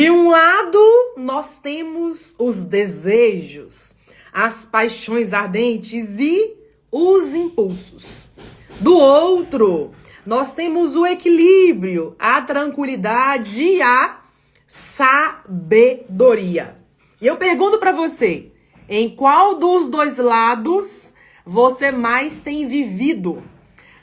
De um lado, nós temos os desejos, as paixões ardentes e os impulsos. Do outro, nós temos o equilíbrio, a tranquilidade e a sabedoria. E eu pergunto para você, em qual dos dois lados você mais tem vivido?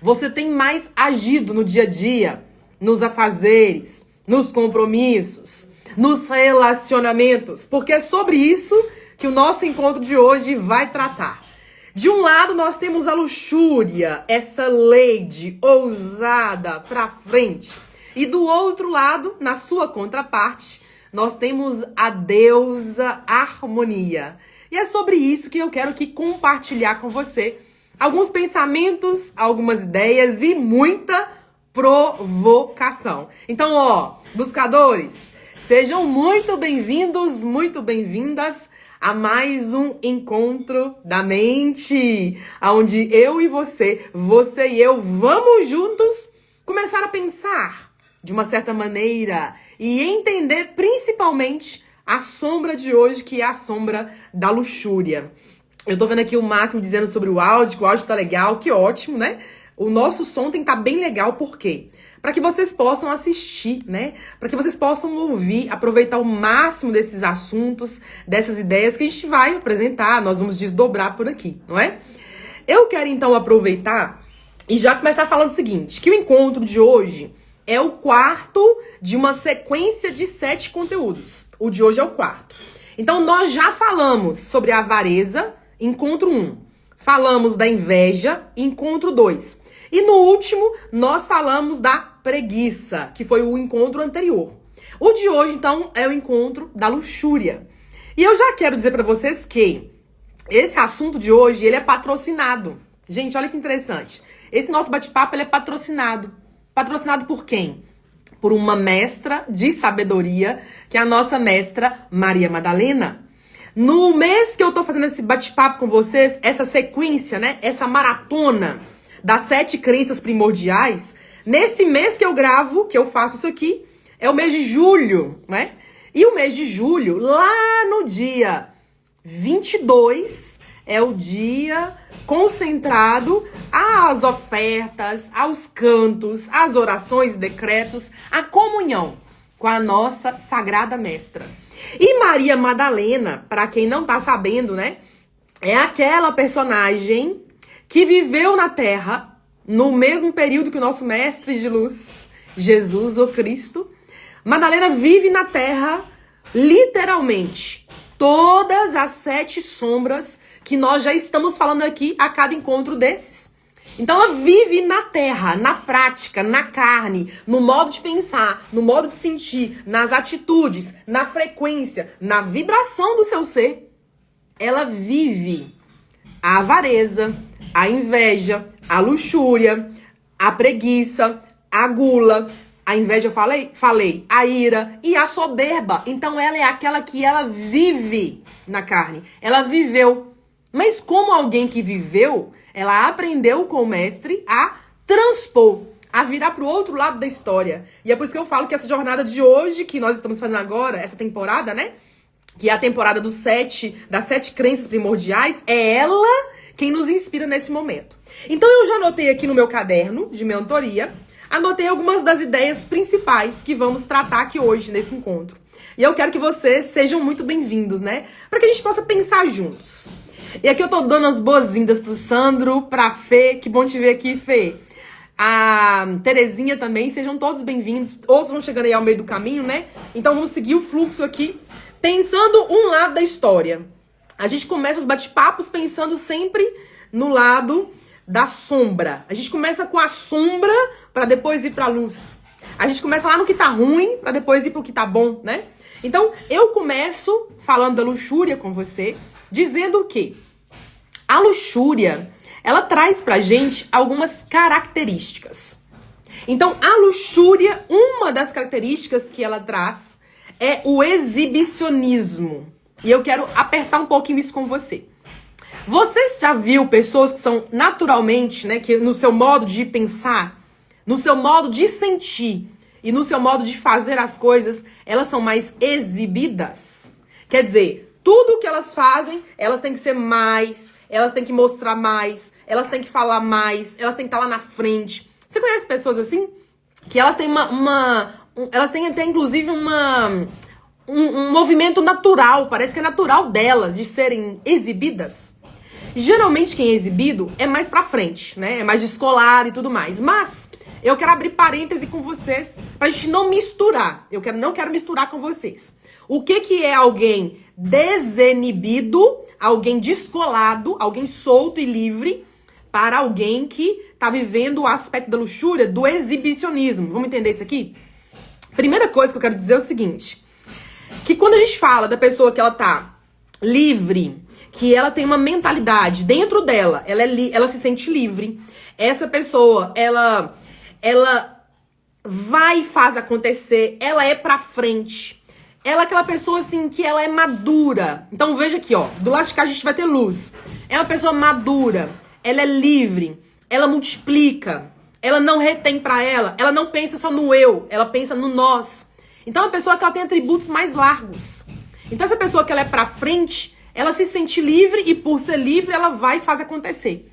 Você tem mais agido no dia a dia, nos afazeres, nos compromissos, nos relacionamentos? Porque é sobre isso que o nosso encontro de hoje vai tratar. De um lado, nós temos a luxúria, essa lady ousada pra frente. E do outro lado, na sua contraparte, nós temos a deusa harmonia. E é sobre isso que eu quero aqui compartilhar com você alguns pensamentos, algumas ideias e muita provocação. Então, buscadores, sejam muito bem-vindos, muito bem-vindas a mais um encontro da mente, onde eu e você e eu, vamos juntos começar a pensar de uma certa maneira e entender principalmente a sombra de hoje, que é a sombra da luxúria. Eu tô vendo aqui o Máximo dizendo sobre o áudio, que o áudio tá legal, que ótimo, né? O nosso som tem que estar bem legal, por quê? Para que vocês possam assistir, né? Para que vocês possam ouvir, aproveitar o máximo desses assuntos, dessas ideias que a gente vai apresentar, nós vamos desdobrar por aqui, não é? Eu quero então aproveitar e já começar falando o seguinte, que o encontro de hoje é o quarto de uma sequência de 7 conteúdos. O de hoje é o quarto. Então nós já falamos sobre a avareza, encontro 1. Falamos da inveja, encontro 2. E no último, nós falamos da preguiça, que foi o encontro anterior. O de hoje, então, é o encontro da luxúria. E eu já quero dizer para vocês que esse assunto de hoje, ele é patrocinado. Gente, olha que interessante. Esse nosso bate-papo, ele é patrocinado. Patrocinado por quem? Por uma mestra de sabedoria, que é a nossa mestra Maria Madalena. No mês que eu tô fazendo esse bate-papo com vocês, essa sequência, né? Essa maratona das 7 crenças primordiais, nesse mês que eu gravo, que eu faço isso aqui, é o mês de julho, né? E o mês de julho, lá no dia 22, é o dia concentrado às ofertas, aos cantos, às orações e decretos, à comunhão com a nossa sagrada mestra. E Maria Madalena, para quem não tá sabendo, né, é aquela personagem que viveu na Terra no mesmo período que o nosso mestre de luz, Jesus, o Cristo. Madalena vive na Terra, literalmente, todas as 7 sombras que nós já estamos falando aqui a cada encontro desses. Então ela vive na Terra, na prática, na carne, no modo de pensar, no modo de sentir, nas atitudes, na frequência, na vibração do seu ser. Ela vive a avareza, a inveja, a luxúria, a preguiça, a gula, a inveja eu falei, a ira e a soberba. Então ela é aquela que ela vive na carne. Ela viveu. Mas como alguém que viveu, ela aprendeu com o mestre a transpor, a virar pro outro lado da história. E é por isso que eu falo que essa jornada de hoje, que nós estamos fazendo agora, essa temporada, né? Que é a temporada das 7 crenças primordiais, é ela quem nos inspira nesse momento. Então eu já anotei aqui no meu caderno de mentoria, anotei algumas das ideias principais que vamos tratar aqui hoje nesse encontro. E eu quero que vocês sejam muito bem-vindos, né? Para que a gente possa pensar juntos. E aqui eu tô dando as boas-vindas pro Sandro, pra Fê, que bom te ver aqui, Fê. A Terezinha também, sejam todos bem-vindos. Outros vão chegando aí ao meio do caminho, né? Então vamos seguir o fluxo aqui, pensando um lado da história. A gente começa os bate-papos pensando sempre no lado da sombra. A gente começa com a sombra pra depois ir pra luz. A gente começa lá no que tá ruim pra depois ir pro que tá bom, né? Então eu começo falando da luxúria com você, dizendo que a luxúria, ela traz pra gente algumas características. Então, a luxúria, uma das características que ela traz é o exibicionismo. E eu quero apertar um pouquinho isso com você. Você já viu pessoas que são naturalmente, né, que no seu modo de pensar, no seu modo de sentir, e no seu modo de fazer as coisas, elas são mais exibidas. Quer dizer, tudo que elas fazem, elas têm que ser mais, elas têm que mostrar mais, elas têm que falar mais, elas têm que estar lá na frente. Você conhece pessoas assim? Que elas têm elas têm até, inclusive, um movimento natural, parece que é natural delas, de serem exibidas. Geralmente quem é exibido é mais pra frente, né? É mais descolado e tudo mais. Mas eu quero abrir parêntese com vocês pra gente não misturar. Não quero misturar com vocês. O que é alguém desinibido, alguém descolado, alguém solto e livre, para alguém que tá vivendo o aspecto da luxúria, do exibicionismo. Vamos entender isso aqui? Primeira coisa que eu quero dizer é o seguinte, que quando a gente fala da pessoa que ela tá livre, que ela tem uma mentalidade dentro dela, ela se sente livre, essa pessoa, ela vai e faz acontecer, ela é pra frente, ela é aquela pessoa assim que ela é madura. Então veja aqui, ó, do lado de cá a gente vai ter luz. É uma pessoa madura, ela é livre, ela multiplica, ela não retém pra ela não pensa só no eu, ela pensa no nós. Então é uma pessoa que ela tem atributos mais largos. Então essa pessoa que ela é pra frente, ela se sente livre e por ser livre ela vai e faz acontecer.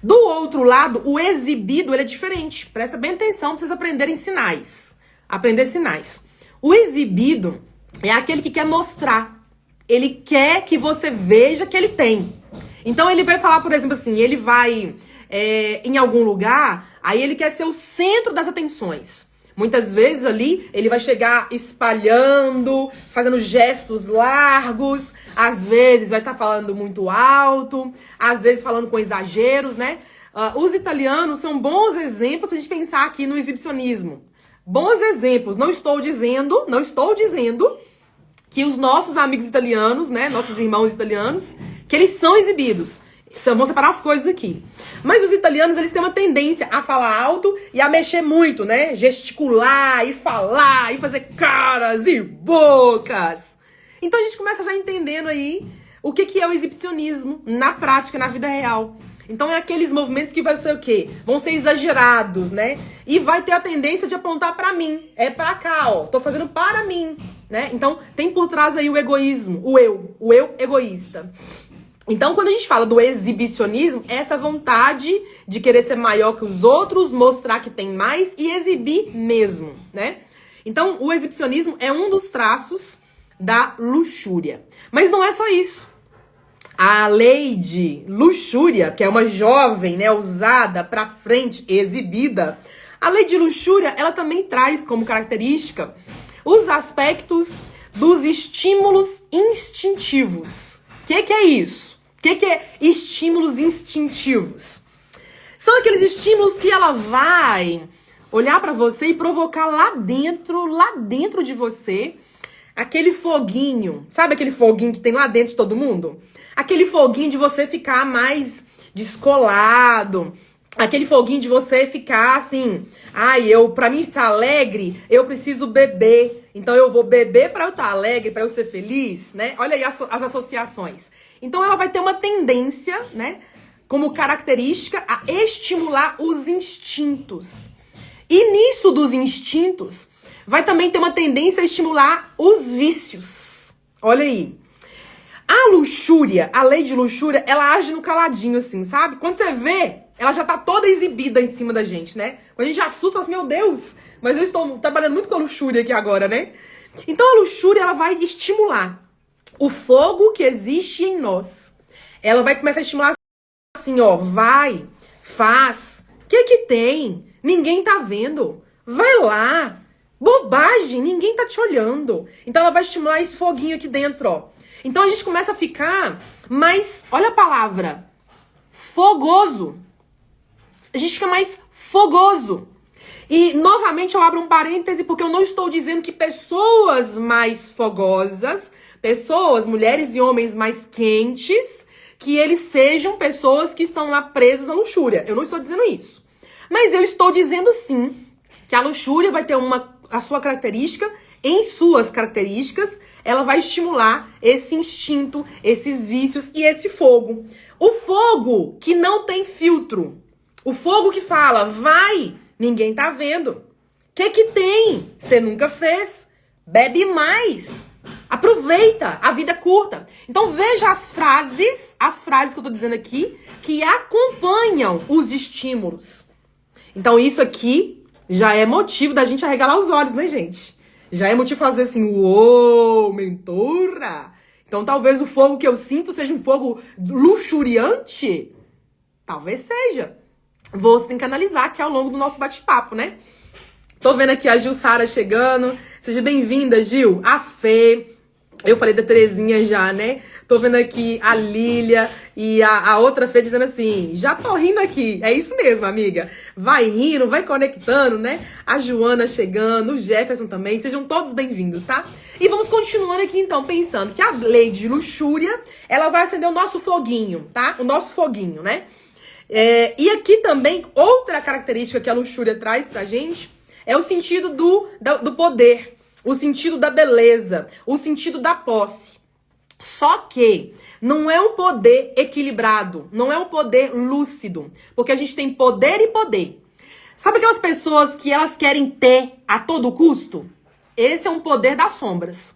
Do outro lado, o exibido, ele é diferente. Presta bem atenção pra vocês aprenderem sinais. Aprender sinais. O exibido é aquele que quer mostrar. Ele quer que você veja que ele tem. Então ele vai falar, por exemplo assim, ele vai em algum lugar, aí ele quer ser o centro das atenções. Muitas vezes ali, ele vai chegar espalhando, fazendo gestos largos, às vezes vai estar falando muito alto, às vezes falando com exageros, né? Os italianos são bons exemplos pra gente pensar aqui no exibicionismo. Bons exemplos. Não estou dizendo que os nossos amigos italianos, né, nossos irmãos italianos, que eles são exibidos. Vamos separar as coisas aqui. Mas os italianos, eles têm uma tendência a falar alto e a mexer muito, né? Gesticular e falar e fazer caras e bocas. Então a gente começa já entendendo aí o que é o exibicionismo na prática, na vida real. Então é aqueles movimentos que vai ser o quê? Vão ser exagerados, né? E vai ter a tendência de apontar pra mim. É pra cá, ó. Tô fazendo para mim, né? Então tem por trás aí o egoísmo, o eu egoísta. Então, quando a gente fala do exibicionismo, é essa vontade de querer ser maior que os outros, mostrar que tem mais e exibir mesmo, né? Então, o exibicionismo é um dos traços da luxúria. Mas não é só isso. A Lady Luxúria, que é uma jovem, né, usada pra frente, exibida, a Lady Luxúria, ela também traz como característica os aspectos dos estímulos instintivos. O que é isso? O que é estímulos instintivos? São aqueles estímulos que ela vai olhar pra você e provocar lá dentro de você, aquele foguinho. Sabe aquele foguinho que tem lá dentro de todo mundo? Aquele foguinho de você ficar mais descolado. Aquele foguinho de você ficar assim, pra mim estar alegre, eu preciso beber. Então eu vou beber pra eu estar alegre, pra eu ser feliz, né? Olha aí as associações. Então ela vai ter uma tendência, né, como característica a estimular os instintos. E nisso dos instintos, vai também ter uma tendência a estimular os vícios. Olha aí. A luxúria, a lei de luxúria, ela age no caladinho assim, sabe? Quando você vê, ela já tá toda exibida em cima da gente, né? Quando a gente assusta, fala assim, meu Deus, mas eu estou trabalhando muito com a luxúria aqui agora, né? Então a luxúria, ela vai estimular o fogo que existe em nós. Ela vai começar a estimular assim, ó, vai, faz, o que tem? Ninguém tá vendo, vai lá, bobagem, ninguém tá te olhando. Então ela vai estimular esse foguinho aqui dentro, ó. Então a gente começa a ficar mais, olha a palavra, fogoso. A gente fica mais fogoso. E, novamente, eu abro um parêntese, porque eu não estou dizendo que pessoas mais fogosas, pessoas, mulheres e homens mais quentes, que eles sejam pessoas que estão lá presos na luxúria. Eu não estou dizendo isso. Mas eu estou dizendo, sim, que a luxúria vai ter a sua característica, em suas características, ela vai estimular esse instinto, esses vícios e esse fogo. O fogo que não tem filtro. O fogo que fala, vai, ninguém tá vendo. Que tem? Você nunca fez? Bebe mais. Aproveita, a vida é curta. Então veja as frases que eu tô dizendo aqui, que acompanham os estímulos. Então isso aqui já é motivo da gente arregalar os olhos, né, gente? Já é motivo de fazer assim, uou, mentora. Então talvez o fogo que eu sinto seja um fogo luxuriante. Talvez seja. Você tem que analisar aqui ao longo do nosso bate-papo, né? Tô vendo aqui a Gil Sara chegando. Seja bem-vinda, Gil. A Fê. Eu falei da Terezinha já, né? Tô vendo aqui a Lília e a outra Fê dizendo assim, já tô rindo aqui. É isso mesmo, amiga. Vai rindo, vai conectando, né? A Joana chegando, o Jefferson também. Sejam todos bem-vindos, tá? E vamos continuando aqui, então, pensando que a lei de luxúria, ela vai acender o nosso foguinho, tá? O nosso foguinho, né? E aqui também, outra característica que a luxúria traz pra gente é o sentido do poder. O sentido da beleza, o sentido da posse. Só que não é um poder equilibrado, não é um poder lúcido, porque a gente tem poder e poder. Sabe aquelas pessoas que elas querem ter a todo custo? Esse é um poder das sombras.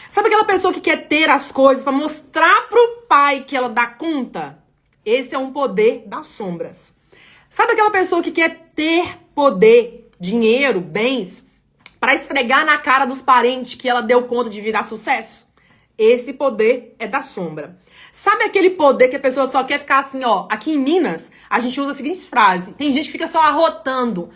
Sabe aquela pessoa que quer ter as coisas para mostrar pro pai que ela dá conta? Esse é um poder das sombras. Sabe aquela pessoa que quer ter poder, dinheiro, bens, para esfregar na cara dos parentes que ela deu conta de virar sucesso? Esse poder é da sombra. Sabe aquele poder que a pessoa só quer ficar assim, ó? Aqui em Minas, a gente usa a seguinte frase. Tem gente que fica só arrotando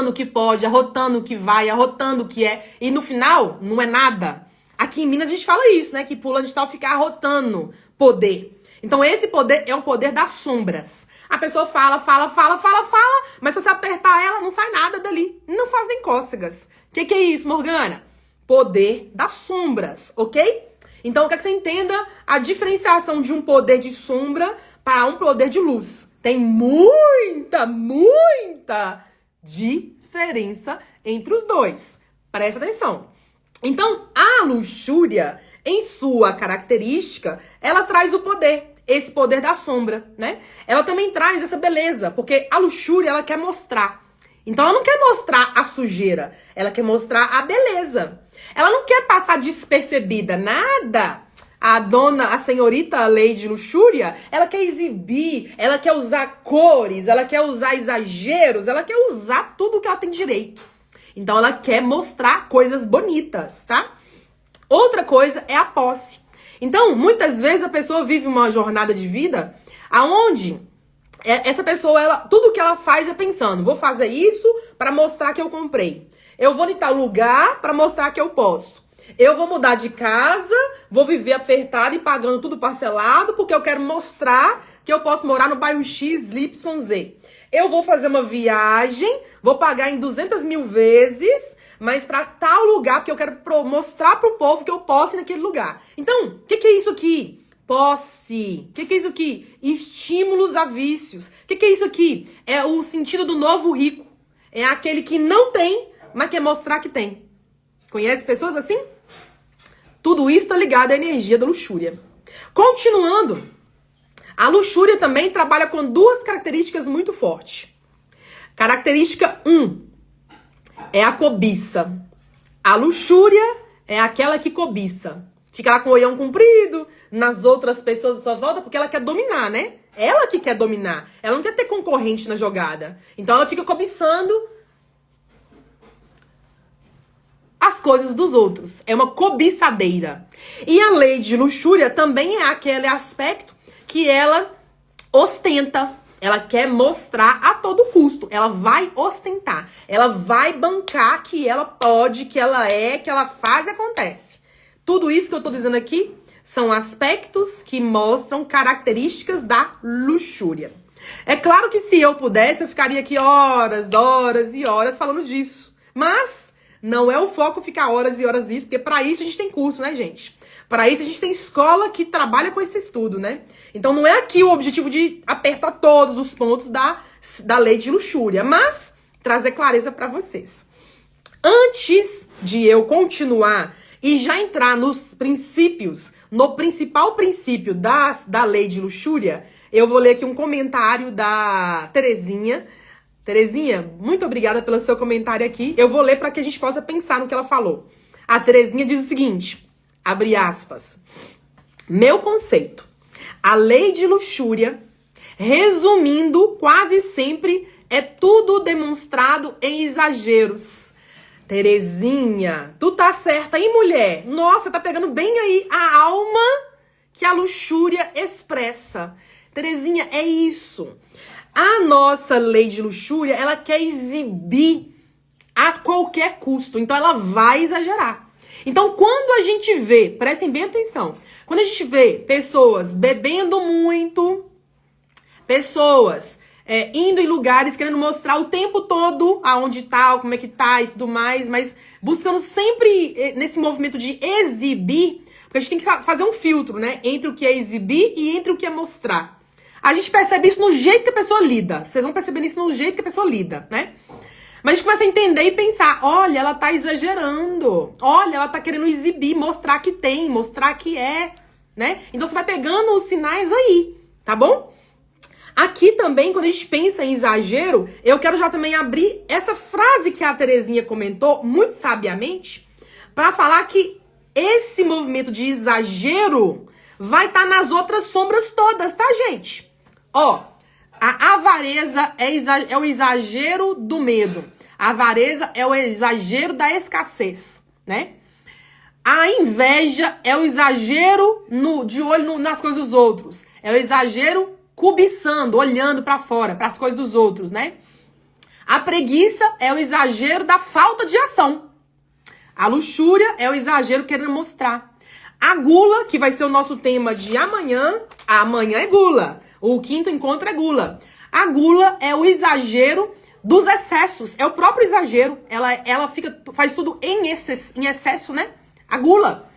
o que pode, arrotando o que vai, arrotando o que é. E no final, não é nada. Aqui em Minas a gente fala isso, né? Que pulando de tal fica arrotando poder. Então esse poder é um poder das sombras. A pessoa fala, mas se você apertar ela, não sai nada dali. Não faz nem cócegas. O que é isso, Morgana? Poder das sombras, ok? Então eu quero que você entenda a diferenciação de um poder de sombra para um poder de luz. Tem muita diferença entre os dois. Presta atenção. Então, a luxúria, em sua característica, ela traz o poder. Esse poder da sombra, né? Ela também traz essa beleza, porque a luxúria, ela quer mostrar. Então, ela não quer mostrar a sujeira, ela quer mostrar a beleza. Ela não quer passar despercebida, nada. A senhorita Lady Luxúria, ela quer exibir, ela quer usar cores, ela quer usar exageros, ela quer usar tudo que ela tem direito. Então, ela quer mostrar coisas bonitas, tá? Outra coisa é a posse. Então, muitas vezes a pessoa vive uma jornada de vida aonde essa pessoa, tudo que ela faz é pensando, vou fazer isso para mostrar que eu comprei. Eu vou em tal lugar para mostrar que eu posso. Eu vou mudar de casa, vou viver apertado e pagando tudo parcelado porque eu quero mostrar que eu posso morar no bairro X, Y, Z. Eu vou fazer uma viagem, vou pagar em 200 mil vezes, mas para tal lugar, porque eu quero mostrar pro povo que eu posso ir naquele lugar. Então, o que é isso aqui? Posse. O que é isso aqui? Estímulos a vícios. O que é isso aqui? É o sentido do novo rico. É aquele que não tem, mas quer mostrar que tem. Conhece pessoas assim? Tudo isso tá ligado à energia da luxúria. Continuando, a luxúria também trabalha com duas características muito fortes. Característica 1 é a cobiça. A luxúria é aquela que cobiça. Fica lá com o olhão comprido nas outras pessoas à sua volta porque ela quer dominar, né? Ela que quer dominar. Ela não quer ter concorrente na jogada. Então ela fica cobiçando as coisas dos outros. É uma cobiçadeira. E a lei de luxúria também é aquele aspecto que ela ostenta. Ela quer mostrar a todo custo. Ela vai ostentar. Ela vai bancar que ela pode, que ela é, que ela faz e acontece. Tudo isso que eu tô dizendo aqui são aspectos que mostram características da luxúria. É claro que se eu pudesse, eu ficaria aqui horas e horas falando disso. Mas não é o foco ficar horas e horas disso, porque para isso a gente tem curso, né, gente? Para isso a gente tem escola que trabalha com esse estudo, né? Então não é aqui o objetivo de apertar todos os pontos da lei de luxúria, mas trazer clareza para vocês. Antes de eu continuar e já entrar nos princípios, no principal princípio da lei de luxúria, eu vou ler aqui um comentário da Terezinha. Terezinha, muito obrigada pelo seu comentário aqui. Eu vou ler para que a gente possa pensar no que ela falou. A Terezinha diz o seguinte, abre aspas. Meu conceito, a lei de luxúria, resumindo, quase sempre é tudo demonstrado em exageros. Terezinha, tu tá certa, hein, mulher? Nossa, tá pegando bem aí a alma que a luxúria expressa. Terezinha, é isso. A nossa lei de luxúria, ela quer exibir a qualquer custo. Então, ela vai exagerar. Então, quando a gente vê, prestem bem atenção, quando a gente vê pessoas bebendo muito, pessoas indo em lugares querendo mostrar o tempo todo aonde tá, como é que tá e tudo mais, mas buscando sempre nesse movimento de exibir, porque a gente tem que fazer um filtro, né, entre o que é exibir e entre o que é mostrar. A gente percebe isso no jeito que a pessoa lida. Vocês vão perceber isso no jeito que a pessoa lida, né? Mas a gente começa a entender e pensar, olha, ela tá exagerando. Olha, ela tá querendo exibir, mostrar que tem, mostrar que é, né? Então você vai pegando os sinais aí, tá bom? Aqui também, quando a gente pensa em exagero, eu quero já também abrir essa frase que a Terezinha comentou, muito sabiamente, para falar que esse movimento de exagero vai estar nas outras sombras todas, tá, gente? Ó, a avareza é o exagero do medo. A avareza é o exagero da escassez, né? A inveja é o exagero de olho nas coisas dos outros. É o exagero cobiçando, olhando pra fora, pras coisas dos outros, né? A preguiça é o exagero da falta de ação. A luxúria é o exagero querendo mostrar. A gula, que vai ser o nosso tema de amanhã. Amanhã é gula. O quinto encontro é gula. A gula é o exagero dos excessos. É o próprio exagero. Ela faz tudo em excesso, né? A gula.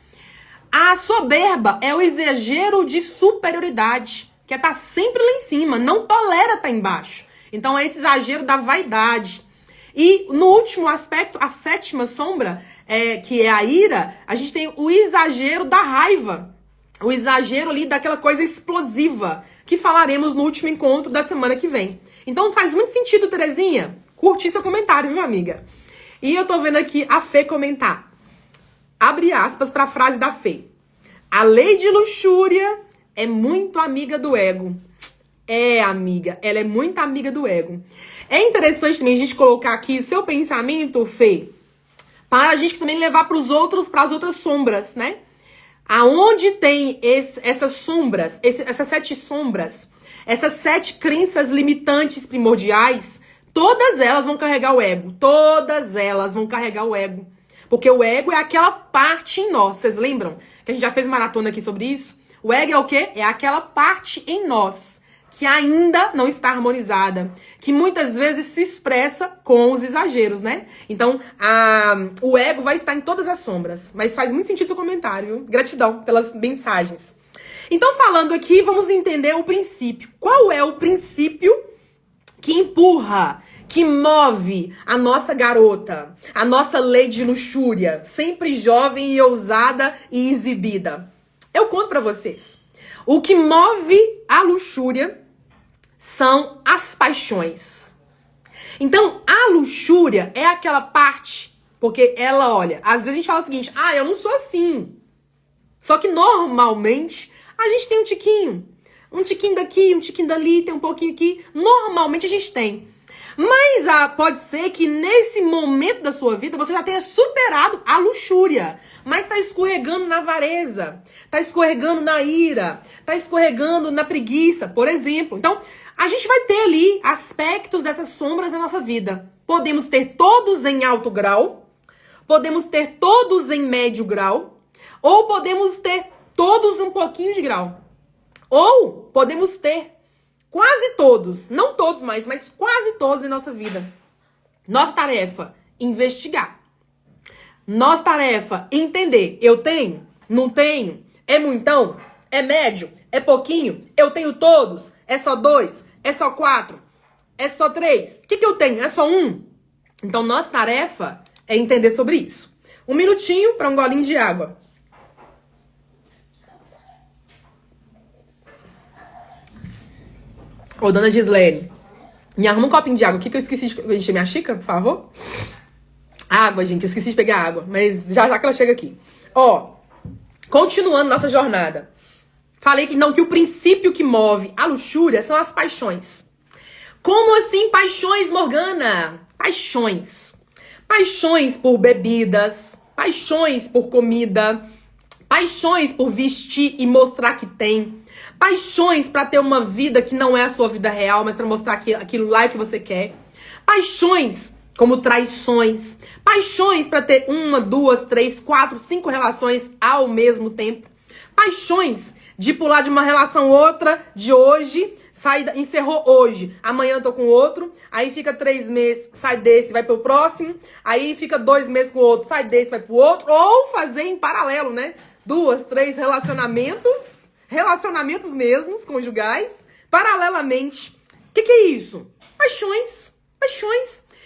A soberba é o exagero de superioridade. Que é estar sempre lá em cima. Não tolera estar embaixo. Então é esse exagero da vaidade. E no último aspecto, a sétima sombra, que é a ira, a gente tem o exagero da raiva. O exagero ali daquela coisa explosiva, que falaremos no último encontro da semana que vem. Então faz muito sentido, Terezinha. Curti seu comentário, viu, amiga? E eu tô vendo aqui a Fê comentar. Abre aspas pra frase da Fê. A lei de luxúria é muito amiga do ego. É, amiga, ela é muito amiga do ego. É interessante também a gente colocar aqui seu pensamento, Fê, para a gente também levar para as outras sombras, né? Aonde tem essas sombras, essas 7 sombras, essas 7 crenças limitantes primordiais, todas elas vão carregar o ego. Todas elas vão carregar o ego. Porque o ego é aquela parte em nós. Vocês lembram que a gente já fez maratona aqui sobre isso? O ego é o quê? É aquela parte em nós que ainda não está harmonizada, que muitas vezes se expressa com os exageros, né? Então, o ego vai estar em todas as sombras, mas faz muito sentido o seu comentário, viu? Gratidão pelas mensagens. Então, falando aqui, vamos entender o princípio. Qual é o princípio que empurra, que move a nossa garota, a nossa lei de luxúria, sempre jovem e ousada e exibida? Eu conto pra vocês. O que move a luxúria são as paixões. Então, a luxúria é aquela parte, porque ela, olha, às vezes a gente fala o seguinte, eu não sou assim. Só que normalmente a gente tem um tiquinho daqui, um tiquinho dali, tem um pouquinho aqui. Normalmente a gente tem. Mas pode ser que nesse momento da sua vida você já tenha superado a luxúria, mas tá escorregando na avareza, tá escorregando na ira, tá escorregando na preguiça, por exemplo. Então, a gente vai ter ali aspectos dessas sombras na nossa vida. Podemos ter todos em alto grau, podemos ter todos em médio grau, ou podemos ter todos um pouquinho de grau. Ou podemos ter quase todos, não todos mais, mas quase todos em nossa vida. Nossa tarefa, investigar. Nossa tarefa, entender. Eu tenho? Não tenho? É muitão? É médio? É pouquinho? Eu tenho todos? É só 2? É só 4? É só 3? O que eu tenho? É só 1? Então, nossa tarefa é entender sobre isso. Um minutinho para um golinho de água. Ô, dona Gislene, Me arruma um copinho de água aqui que eu esqueci de encher minha xícara, por favor. Água, gente. Eu esqueci de pegar água. Mas já que ela chega aqui. Ó, continuando nossa jornada. Falei que o princípio que move a luxúria são as paixões. Como assim paixões, Morgana? Paixões. Paixões por bebidas, paixões por comida, paixões por vestir e mostrar que tem, paixões pra ter uma vida que não é a sua vida real, mas pra mostrar aquilo lá que você quer. Paixões como traições, paixões pra ter 1, 2, 3, 4, 5 relações ao mesmo tempo. Paixões de pular de uma relação outra, de hoje, encerrou hoje, amanhã eu tô com outro, aí fica 3 meses, sai desse, vai pro próximo, aí fica 2 meses com o outro, sai desse, vai pro outro, ou fazer em paralelo, né? 2, 3 relacionamentos mesmos, conjugais, paralelamente. O que é isso? Paixões.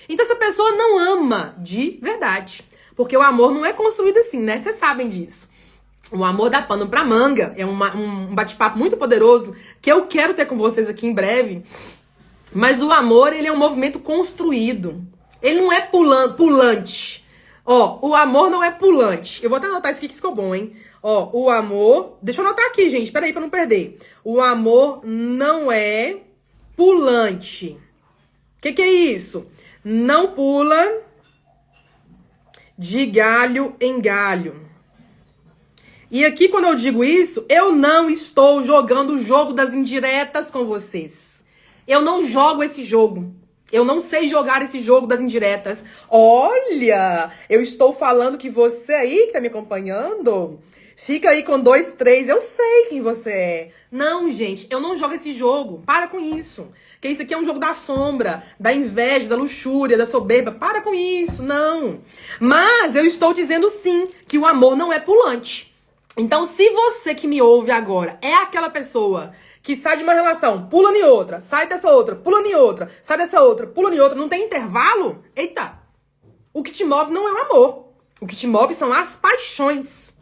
Então essa pessoa não ama de verdade, porque o amor não é construído assim, né? Vocês sabem disso. O amor dá pano pra manga. É um bate-papo muito poderoso que eu quero ter com vocês aqui em breve. Mas o amor, ele é um movimento construído. Ele não é pulante. Ó, o amor não é pulante. Eu vou até anotar isso aqui que ficou bom, hein? Ó, o amor... Deixa eu anotar aqui, gente. Peraí, pra não perder. O amor não é pulante. O que é isso? Não pula de galho em galho. E aqui, quando eu digo isso, eu não estou jogando o jogo das indiretas com vocês. Eu não jogo esse jogo. Eu não sei jogar esse jogo das indiretas. Olha, eu estou falando que você aí que tá me acompanhando, fica aí com 2, 3, eu sei quem você é. Não, gente, eu não jogo esse jogo. Para com isso. Porque isso aqui é um jogo da sombra, da inveja, da luxúria, da soberba. Para com isso, não. Mas eu estou dizendo sim que o amor não é pulante. Então, se você que me ouve agora é aquela pessoa que sai de uma relação, pula em outra, sai dessa outra, pula em outra, sai dessa outra, pula em outra, não tem intervalo? Eita! O que te move não é o amor. O que te move são as paixões.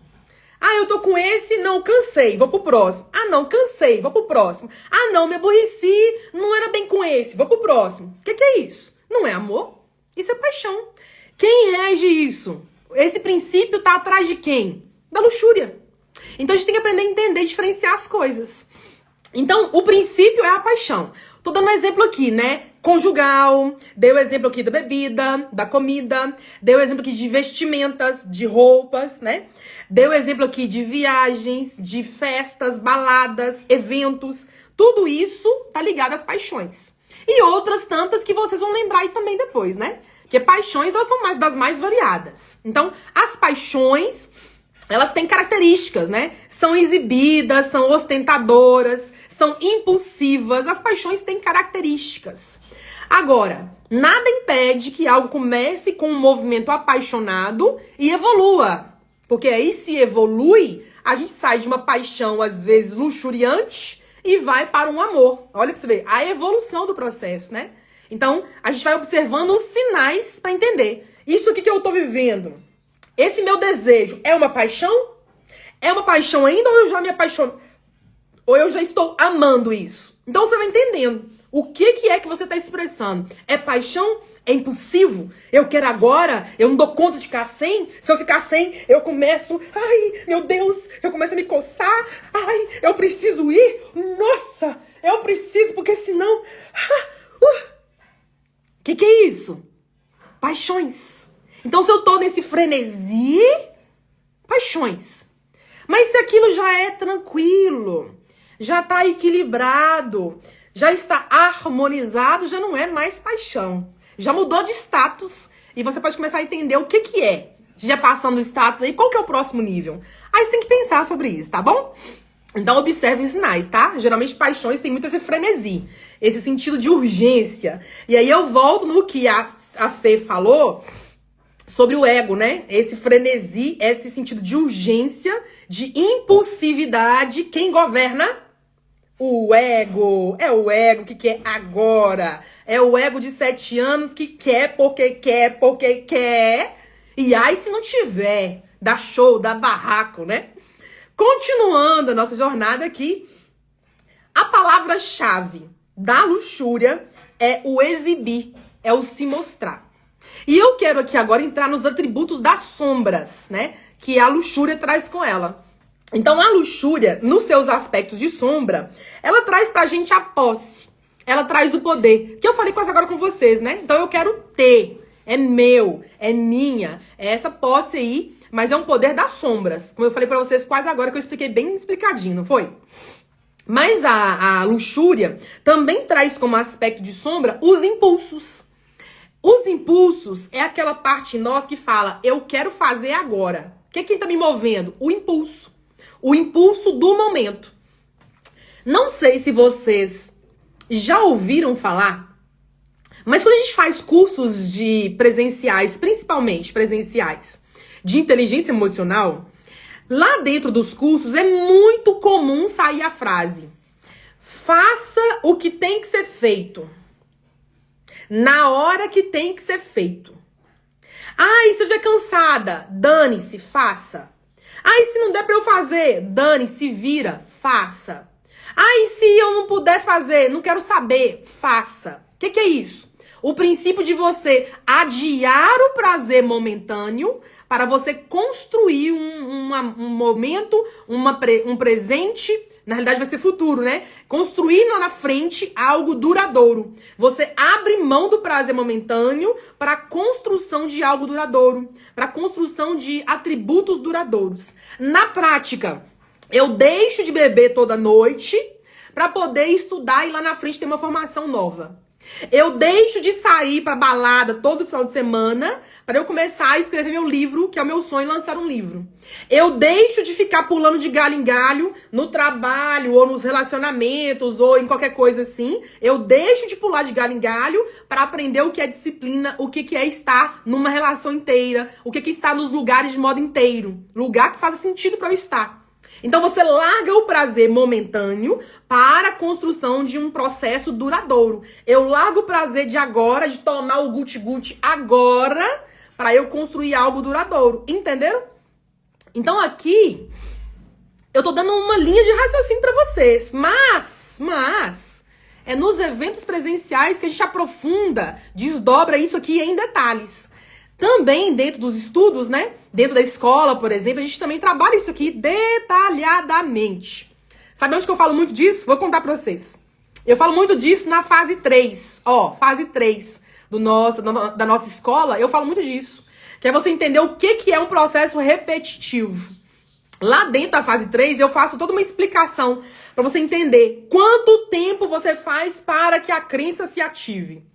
Ah, eu tô com esse, não, cansei, vou pro próximo. Ah, não, cansei, vou pro próximo. Ah, não, me aborreci, não era bem com esse, vou pro próximo. O que é isso? Não é amor, isso é paixão. Quem rege isso? Esse princípio tá atrás de quem? Da luxúria. Então a gente tem que aprender a entender e diferenciar as coisas. Então, o princípio é a paixão. Tô dando um exemplo aqui, né? Conjugal, dei o exemplo aqui da bebida, da comida, dei o exemplo aqui de vestimentas, de roupas, né? Dei o exemplo aqui de viagens, de festas, baladas, eventos. Tudo isso tá ligado às paixões. E outras tantas que vocês vão lembrar aí também depois, né? Porque paixões, elas são das mais variadas. Então, as paixões... elas têm características, né? São exibidas, são ostentadoras, são impulsivas. As paixões têm características. Agora, nada impede que algo comece com um movimento apaixonado e evolua. Porque aí, se evolui, a gente sai de uma paixão, às vezes, luxuriante e vai para um amor. Olha pra você ver, a evolução do processo, né? Então, a gente vai observando os sinais para entender. Isso aqui que eu tô vivendo... esse meu desejo é uma paixão? É uma paixão ainda ou eu já me apaixono? Ou eu já estou amando isso? Então você vai entendendo o que é que você está expressando. É paixão? É impulsivo? Eu quero agora? Eu não dou conta de ficar sem? Se eu ficar sem, eu começo... ai, meu Deus, eu começo a me coçar. Ai, eu preciso ir. Nossa, eu preciso, porque senão... Que é isso? Paixões. Então, se eu tô nesse frenesi, paixões. Mas se aquilo já é tranquilo, já tá equilibrado, já está harmonizado, já não é mais paixão. Já mudou de status e você pode começar a entender o que é. Já passando o status aí, qual que é o próximo nível? Aí você tem que pensar sobre isso, tá bom? Então observe os sinais, tá? Geralmente paixões tem muito esse frenesi, esse sentido de urgência. E aí eu volto no que a Fê falou... sobre o ego, né? Esse frenesi, esse sentido de urgência, de impulsividade. Quem governa? O ego. É o ego que quer agora. É o ego de 7 anos que quer porque quer, porque quer. E aí, se não tiver, dá show, dá barraco, né? Continuando a nossa jornada aqui, a palavra-chave da luxúria é o exibir, é o se mostrar. E eu quero aqui agora entrar nos atributos das sombras, né? Que a luxúria traz com ela. Então, a luxúria, nos seus aspectos de sombra, ela traz pra gente a posse. Ela traz o poder. Que eu falei quase agora com vocês, né? Então, eu quero ter. É meu, é minha, é essa posse aí, mas é um poder das sombras. Como eu falei pra vocês quase agora, que eu expliquei bem explicadinho, não foi? Mas a luxúria também traz como aspecto de sombra os impulsos. Os impulsos é aquela parte em nós que fala, eu quero fazer agora. O que tá me movendo? O impulso. O impulso do momento. Não sei se vocês já ouviram falar, mas quando a gente faz cursos de presenciais, principalmente presenciais, de inteligência emocional, lá dentro dos cursos é muito comum sair a frase: faça o que tem que ser feito, na hora que tem que ser feito. Ai, se eu estiver cansada, dane-se, faça. Ai, se não der pra eu fazer, dane-se, vira, faça. Ai, se eu não puder fazer, não quero saber, faça. O que é isso? O princípio de você adiar o prazer momentâneo para você construir um momento, um presente, na realidade vai ser futuro, né? Construir lá na frente algo duradouro. Você abre mão do prazer momentâneo para a construção de algo duradouro, para a construção de atributos duradouros. Na prática, eu deixo de beber toda noite para poder estudar e lá na frente ter uma formação nova. Eu deixo de sair pra balada todo final de semana para eu começar a escrever meu livro, que é o meu sonho, lançar um livro. Eu deixo de ficar pulando de galho em galho no trabalho, ou nos relacionamentos, ou em qualquer coisa assim. Eu deixo de pular de galho em galho para aprender o que é disciplina, o que é estar numa relação inteira, o que é estar nos lugares de modo inteiro. Lugar que faça sentido para eu estar. Então você larga o prazer momentâneo para a construção de um processo duradouro. Eu largo o prazer de agora, de tomar o guti-guti agora, para eu construir algo duradouro. Entenderam? Então aqui, eu tô dando uma linha de raciocínio para vocês. Mas, é nos eventos presenciais que a gente aprofunda, desdobra isso aqui em detalhes. Também dentro dos estudos, né? Dentro da escola, por exemplo, a gente também trabalha isso aqui detalhadamente. Sabe onde que eu falo muito disso? Vou contar pra vocês. Eu falo muito disso na fase 3. Fase 3 da nossa escola, eu falo muito disso. Que é você entender o que é um processo repetitivo. Lá dentro da fase 3, eu faço toda uma explicação pra você entender quanto tempo você faz para que a crença se ative.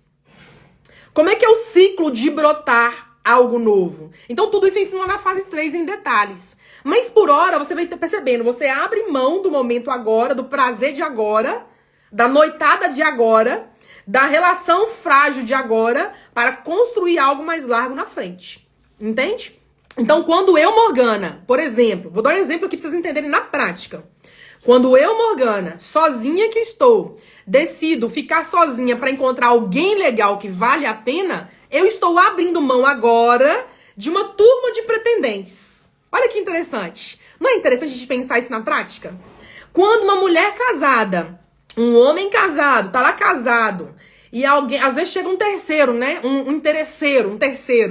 Como é que é o ciclo de brotar algo novo? Então, tudo isso eu ensino na fase 3 em detalhes. Mas, por hora, você vai percebendo. Você abre mão do momento agora, do prazer de agora, da noitada de agora, da relação frágil de agora, para construir algo mais largo na frente. Entende? Então, quando eu, Morgana, por exemplo, vou dar um exemplo aqui para vocês entenderem na prática. Quando eu, Morgana, sozinha que estou, decido ficar sozinha para encontrar alguém legal que vale a pena, eu estou abrindo mão agora de uma turma de pretendentes. Olha que interessante. Não é interessante a gente pensar isso na prática? Quando uma mulher casada, um homem casado, tá lá casado, e alguém, às vezes chega um terceiro, né? Um terceiro,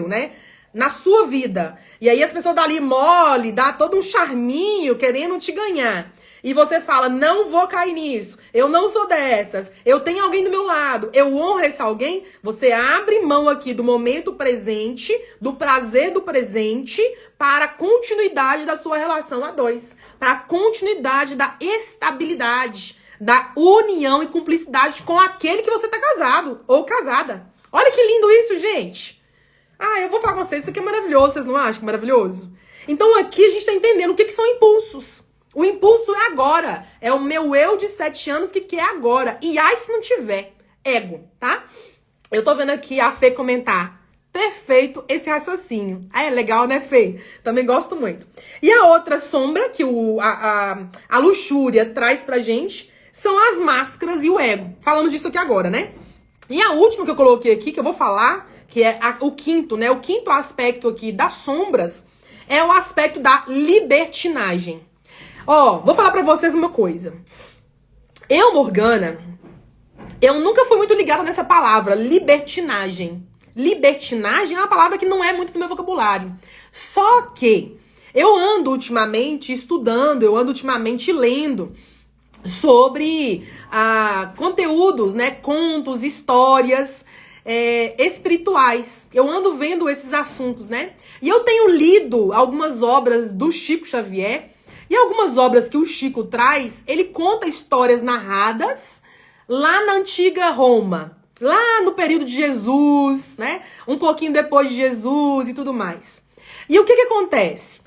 né? Na sua vida. E aí as pessoas dali mole, dá todo um charminho querendo te ganhar. E você fala, não vou cair nisso, eu não sou dessas, eu tenho alguém do meu lado, eu honro esse alguém. Você abre mão aqui do momento presente, do prazer do presente, para a continuidade da sua relação a dois. Para a continuidade da estabilidade, da união e cumplicidade com aquele que você tá casado ou casada. Olha que lindo isso, gente. Eu vou falar com vocês, isso aqui é maravilhoso, vocês não acham que é maravilhoso? Então aqui a gente tá entendendo o que são impulsos. O impulso é agora. É o meu eu de 7 anos que quer agora. E ai se não tiver. Ego, tá? Eu tô vendo aqui a Fê comentar. Perfeito esse raciocínio. É legal, né, Fê? Também gosto muito. E a outra sombra que a luxúria traz pra gente são as máscaras e o ego. Falamos disso aqui agora, né? E a última que eu coloquei aqui, que eu vou falar, que é o quinto, né? O quinto aspecto aqui das sombras é o aspecto da libertinagem. Vou falar pra vocês uma coisa. Eu, Morgana, Eu nunca fui muito ligada nessa palavra, libertinagem. Libertinagem é uma palavra que não é muito do meu vocabulário. Só que eu ando ultimamente estudando, eu ando ultimamente lendo sobre conteúdos, né, contos, histórias espirituais. Eu ando vendo esses assuntos, né? E eu tenho lido algumas obras do Chico Xavier e algumas obras que o Chico traz, ele conta histórias narradas lá na antiga Roma, lá no período de Jesus, né? Um pouquinho depois de Jesus e tudo mais. E o que acontece?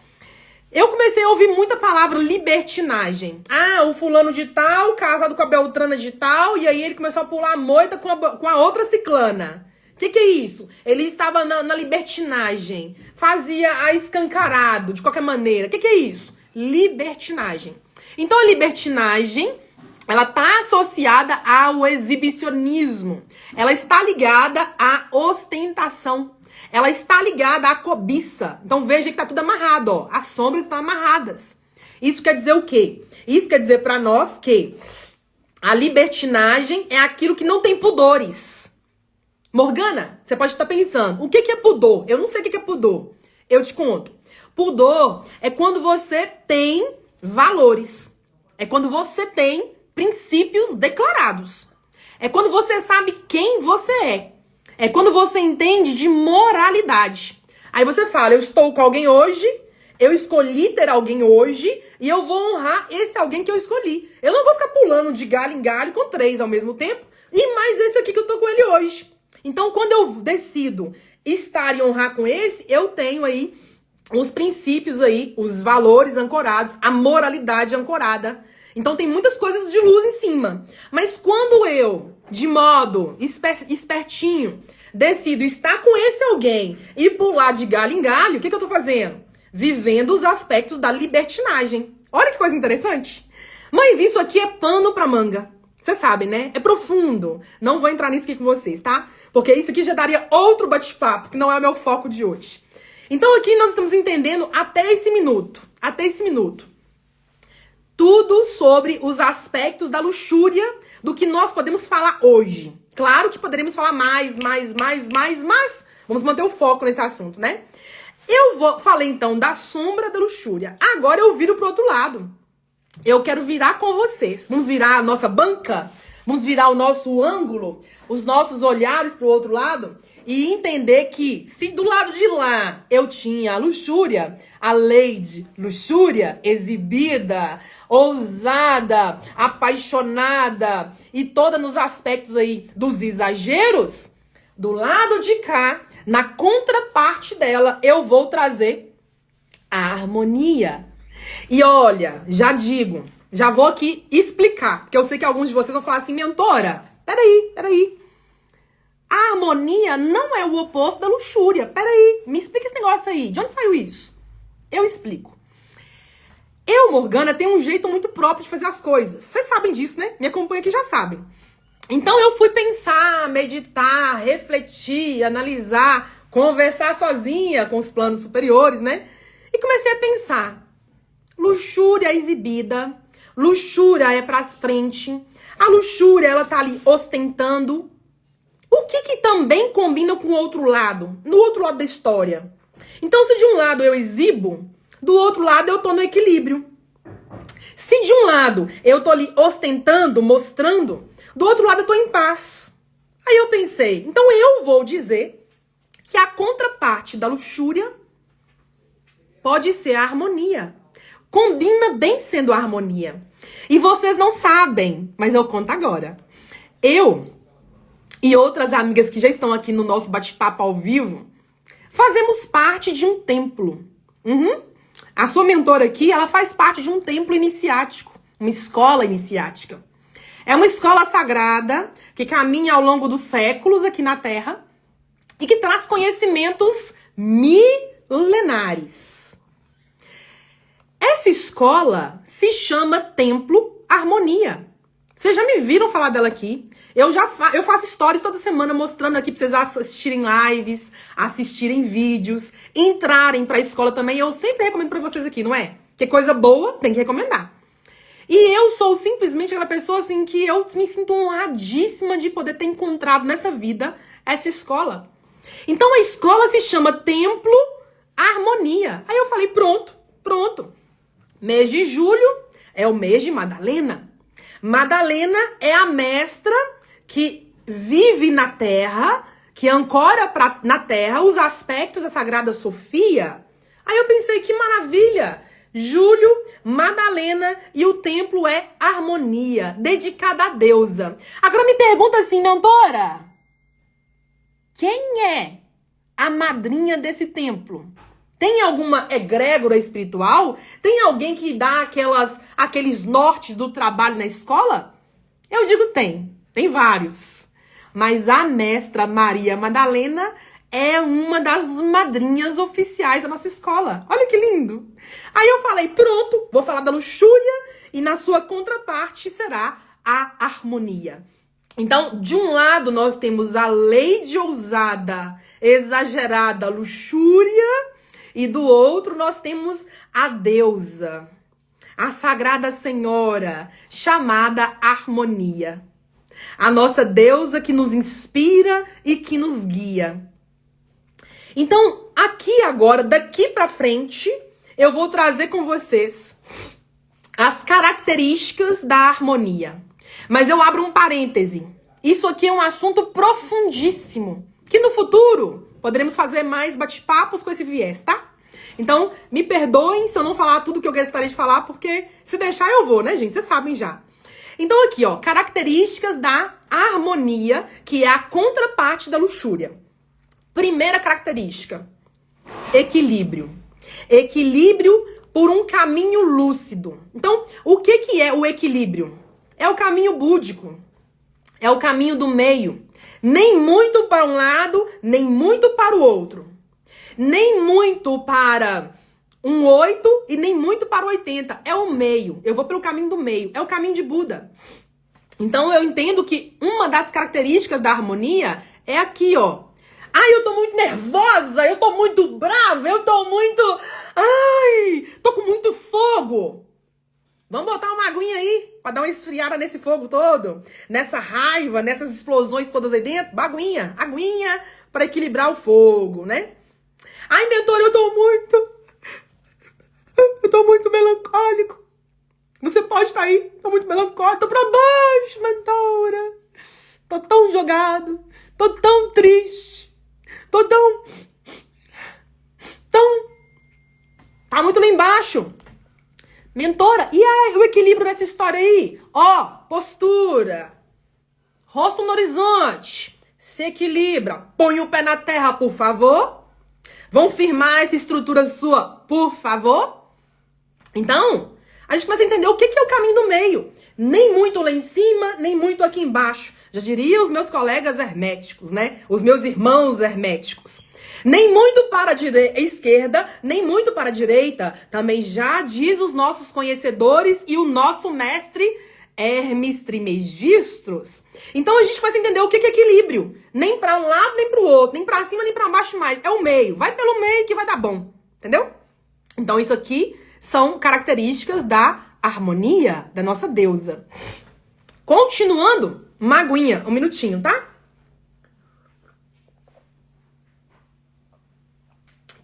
Eu comecei a ouvir muita palavra libertinagem. Ah, o fulano de tal, casado com a beltrana de tal, e aí ele começou a pular a moita com a outra ciclana. O que é isso? Ele estava na libertinagem, fazia a escancarado, de qualquer maneira. O que é isso? Libertinagem. Então a libertinagem, ela está associada ao exibicionismo. Ela está ligada à ostentação. Ela está ligada à cobiça. Então veja que tá tudo amarrado, ó. As sombras estão amarradas. Isso quer dizer o quê? Isso quer dizer para nós que a libertinagem é aquilo que não tem pudores. Morgana, você pode estar pensando, o que é pudor? Eu não sei o que é pudor. Eu te conto. Pudor é quando você tem valores. É quando você tem princípios declarados. É quando você sabe quem você é. É quando você entende de moralidade. Aí você fala, eu estou com alguém hoje, eu escolhi ter alguém hoje e eu vou honrar esse alguém que eu escolhi. Eu não vou ficar pulando de galho em galho com 3 ao mesmo tempo e mais esse aqui que eu tô com ele hoje. Então, quando eu decido estar e honrar com esse, eu tenho aí os princípios aí, os valores ancorados, a moralidade ancorada. Então tem muitas coisas de luz em cima. Mas quando eu, de modo espertinho, decido estar com esse alguém e pular de galho em galho, o que eu tô fazendo? Vivendo os aspectos da libertinagem. Olha que coisa interessante. Mas isso aqui é pano pra manga. Vocês sabem, né? É profundo. Não vou entrar nisso aqui com vocês, tá? Porque isso aqui já daria outro bate-papo, que não é o meu foco de hoje. Então aqui nós estamos entendendo até esse minuto, tudo sobre os aspectos da luxúria do que nós podemos falar hoje. Claro que poderíamos falar mais, mas vamos manter o foco nesse assunto, né? Falei então da sombra da luxúria. Agora eu viro pro outro lado. Eu quero virar com vocês. Vamos virar a nossa banca? Vamos virar o nosso ângulo? Os nossos olhares pro outro lado? E entender que se do lado de lá eu tinha a luxúria, a lady luxúria, exibida, ousada, apaixonada e toda nos aspectos aí dos exageros, do lado de cá, na contraparte dela, eu vou trazer a harmonia. E olha, já digo, já vou aqui explicar, porque eu sei que alguns de vocês vão falar assim, mentora, peraí. A harmonia não é o oposto da luxúria. Peraí, me explica esse negócio aí. De onde saiu isso? Eu explico. Eu, Morgana, tenho um jeito muito próprio de fazer as coisas. Vocês sabem disso, né? Me acompanham aqui já sabem. Então eu fui pensar, meditar, refletir, analisar, conversar sozinha com os planos superiores, né? E comecei a pensar. Luxúria exibida, luxúria é pra frente, a luxúria, ela tá ali ostentando. O que também combina com o outro lado? No outro lado da história. Então, se de um lado eu exibo, do outro lado eu tô no equilíbrio. Se de um lado eu tô ali ostentando, mostrando, do outro lado eu tô em paz. Aí eu pensei, então eu vou dizer que a contraparte da luxúria pode ser a harmonia. Combina bem sendo a harmonia. E vocês não sabem, mas eu conto agora. Eu e outras amigas que já estão aqui no nosso bate-papo ao vivo, fazemos parte de um templo. A sua mentora aqui, ela faz parte de um templo iniciático, uma escola iniciática. É uma escola sagrada que caminha ao longo dos séculos aqui na Terra e que traz conhecimentos milenares. Essa escola se chama Templo Harmonia. Vocês já me viram falar dela aqui. Eu faço stories toda semana mostrando aqui pra vocês assistirem lives, assistirem vídeos, entrarem pra escola também. Eu sempre recomendo pra vocês aqui, não é? Que coisa boa, tem que recomendar. E eu sou simplesmente aquela pessoa assim que eu me sinto honradíssima de poder ter encontrado nessa vida essa escola. Então a escola se chama Templo Harmonia. Aí eu falei, pronto. Mês de julho é o mês de Madalena. Madalena é a mestra que vive na terra, que ancora na terra os aspectos da Sagrada Sofia. Aí eu pensei, que maravilha! Julho, Madalena e o templo é Harmonia, dedicada à deusa. Agora me pergunta assim, mentora, quem é a madrinha desse templo? Tem alguma egrégora espiritual? Tem alguém que dá aqueles nortes do trabalho na escola? Eu digo tem vários. Mas a mestra Maria Madalena é uma das madrinhas oficiais da nossa escola. Olha que lindo. Aí eu falei, pronto, vou falar da luxúria e na sua contraparte será a harmonia. Então, de um lado nós temos a lei ousada, exagerada luxúria, e do outro nós temos a deusa, a Sagrada Senhora, chamada harmonia. A nossa deusa que nos inspira e que nos guia. Então, aqui agora, daqui pra frente, eu vou trazer com vocês as características da harmonia. Mas eu abro um parêntese. Isso aqui é um assunto profundíssimo, que no futuro poderemos fazer mais bate-papos com esse viés, tá? Então, me perdoem se eu não falar tudo que eu gostaria de falar, porque se deixar eu vou, né, gente? Vocês sabem já. Então aqui, ó, características da harmonia, que é a contraparte da luxúria. Primeira característica, equilíbrio. Equilíbrio por um caminho lúcido. Então, o que é o equilíbrio? É o caminho búdico. É o caminho do meio. Nem muito para um lado, nem muito para o outro. Nem muito para um 8 e nem muito para o 80. É o meio. Eu vou pelo caminho do meio. É o caminho de Buda. Então, eu entendo que uma das características da harmonia é aqui, ó. Ai, eu tô muito nervosa, eu tô muito brava, eu tô muito... Ai, tô com muito fogo. Vamos botar uma aguinha aí pra dar uma esfriada nesse fogo todo. Nessa raiva, nessas explosões todas aí dentro. Aguinha pra equilibrar o fogo, né? Ai, mentora, eu tô muito melancólico. Você pode estar aí, tô muito melancólico, tô pra baixo, mentora. Tô tão jogado, tô tão triste. Tô tão... Tá muito lá embaixo. Mentora, e aí, o equilíbrio nessa história aí? Ó, postura. Rosto no horizonte. Se equilibra. Põe o pé na terra, por favor. Vamos firmar essa estrutura sua, por favor. Então, a gente começa a entender o que é o caminho do meio. Nem muito lá em cima, nem muito aqui embaixo. Já diria os meus colegas herméticos, né? Os meus irmãos herméticos. Nem muito para a esquerda, nem muito para a direita. Também já diz os nossos conhecedores e o nosso mestre Hermes Trismegistus. Então a gente começa a entender o que é equilíbrio. Nem para um lado, nem para o outro. Nem para cima, nem para baixo mais. É o meio. Vai pelo meio que vai dar bom. Entendeu? Então isso aqui são características da harmonia da nossa deusa. Continuando, uma aguinha, um minutinho, tá?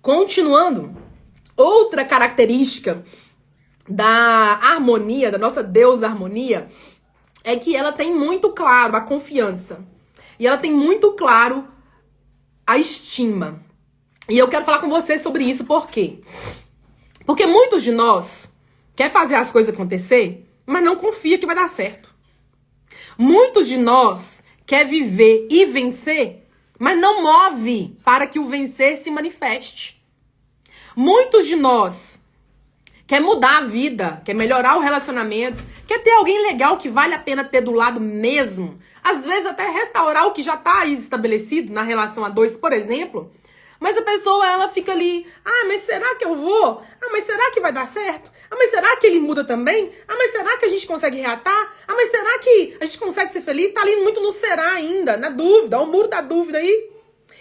Continuando, outra característica da harmonia, da nossa deusa harmonia, é que ela tem muito claro a confiança. E ela tem muito claro a estima. E eu quero falar com vocês sobre isso, por quê? Porque muitos de nós quer fazer as coisas acontecer, mas não confia que vai dar certo. Muitos de nós quer viver e vencer, mas não move para que o vencer se manifeste. Muitos de nós quer mudar a vida, quer melhorar o relacionamento, quer ter alguém legal que vale a pena ter do lado mesmo. Às vezes até restaurar o que já está estabelecido na relação a dois, por exemplo. Mas a pessoa, ela fica ali, ah, mas será que eu vou? Ah, mas será que vai dar certo? Ah, mas será que ele muda também? Ah, mas será que a gente consegue reatar? Ah, mas será que a gente consegue ser feliz? Tá ali muito no será ainda, na dúvida, o muro da dúvida aí.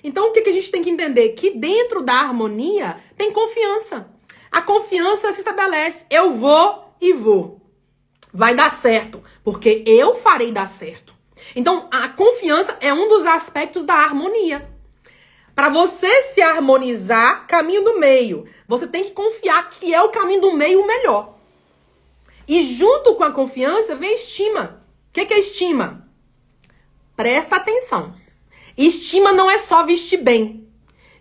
Então, o que a gente tem que entender? Que dentro da harmonia tem confiança. A confiança se estabelece. Eu vou e vou. Vai dar certo, porque eu farei dar certo. Então, a confiança é um dos aspectos da harmonia. Para você se harmonizar, caminho do meio, você tem que confiar que é o caminho do meio o melhor. E junto com a confiança vem a estima. O que é estima? Presta atenção. Estima não é só vestir bem.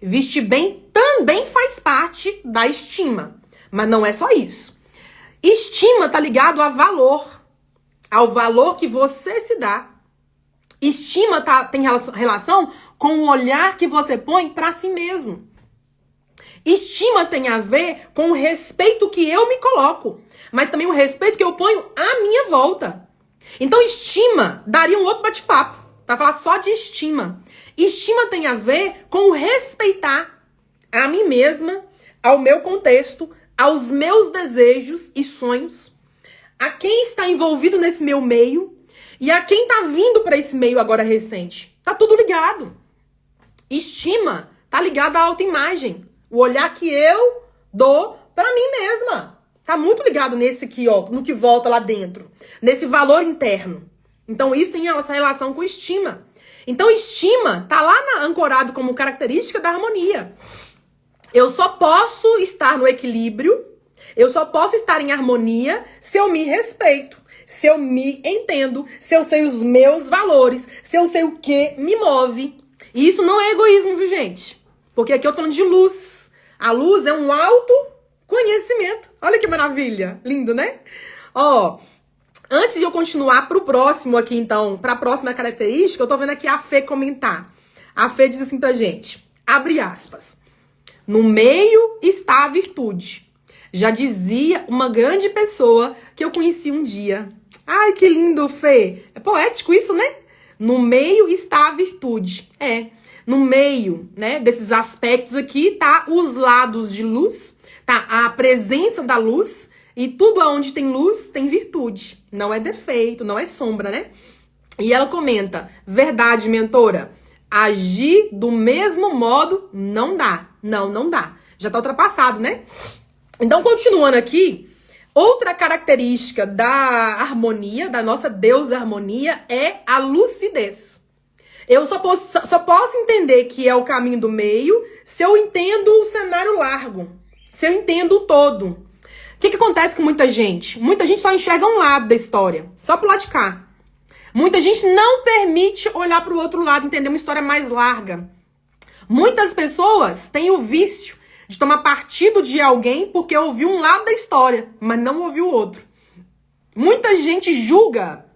Vestir bem também faz parte da estima. Mas não é só isso. Estima tá ligado a valor. Ao valor que você se dá. Estima tem relação com o olhar que você põe para si mesmo. Estima tem a ver com o respeito que eu me coloco, mas também o respeito que eu ponho à minha volta. Então, estima daria um outro bate-papo, para falar só de estima. Estima tem a ver com o respeitar a mim mesma, ao meu contexto, aos meus desejos e sonhos, a quem está envolvido nesse meu meio, e a quem tá vindo para esse meio agora recente. Tá tudo ligado. Estima tá ligado à autoimagem. O olhar que eu dou para mim mesma. Tá muito ligado nesse aqui, ó, no que volta lá dentro. Nesse valor interno. Então isso tem essa relação com estima. Então estima tá lá ancorado como característica da harmonia. Eu só posso estar no equilíbrio, eu só posso estar em harmonia se eu me respeito. Se eu me entendo, se eu sei os meus valores, se eu sei o que me move. E isso não é egoísmo, viu, gente? Porque aqui eu tô falando de luz. A luz é um autoconhecimento. Olha que maravilha. Lindo, né? Ó, antes de eu continuar pro próximo aqui, então, pra próxima característica, eu tô vendo aqui a Fê comentar. A Fê diz assim pra gente, abre aspas. No meio está a virtude. Já dizia uma grande pessoa que eu conheci um dia. Ai, que lindo, Fê. É poético isso, né? No meio está a virtude. No meio, né, desses aspectos aqui, tá os lados de luz, tá a presença da luz, e tudo onde tem luz tem virtude. Não é defeito, não é sombra, né? E ela comenta, verdade, mentora, agir do mesmo modo não dá. Não dá. Já tá ultrapassado, né? Então, continuando aqui, outra característica da harmonia, da nossa deusa harmonia, é a lucidez. Eu só posso entender que é o caminho do meio se eu entendo o cenário largo, se eu entendo o todo. O que acontece com muita gente? Muita gente só enxerga um lado da história, só pro lado de cá. Muita gente não permite olhar pro outro lado, entender uma história mais larga. Muitas pessoas têm o vício de tomar partido de alguém porque ouviu um lado da história, mas não ouviu o outro. Muita gente julga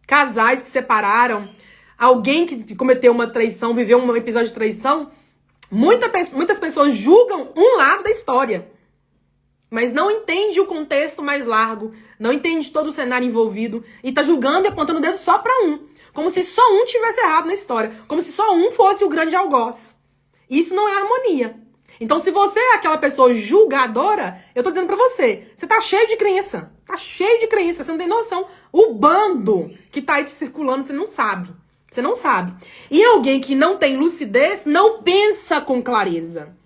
casais que separaram, alguém que cometeu uma traição, viveu um episódio de traição. Muitas pessoas julgam um lado da história, mas não entende o contexto mais largo, não entende todo o cenário envolvido e tá julgando e apontando o dedo só pra um, como se só um tivesse errado na história, como se só um fosse o grande algoz. Isso não é harmonia. Então, se você é aquela pessoa julgadora, eu tô dizendo pra você, você tá cheio de crença. Tá cheio de crença, você não tem noção. O bando que tá aí te circulando, você não sabe. Você não sabe. E alguém que não tem lucidez, não pensa com clareza.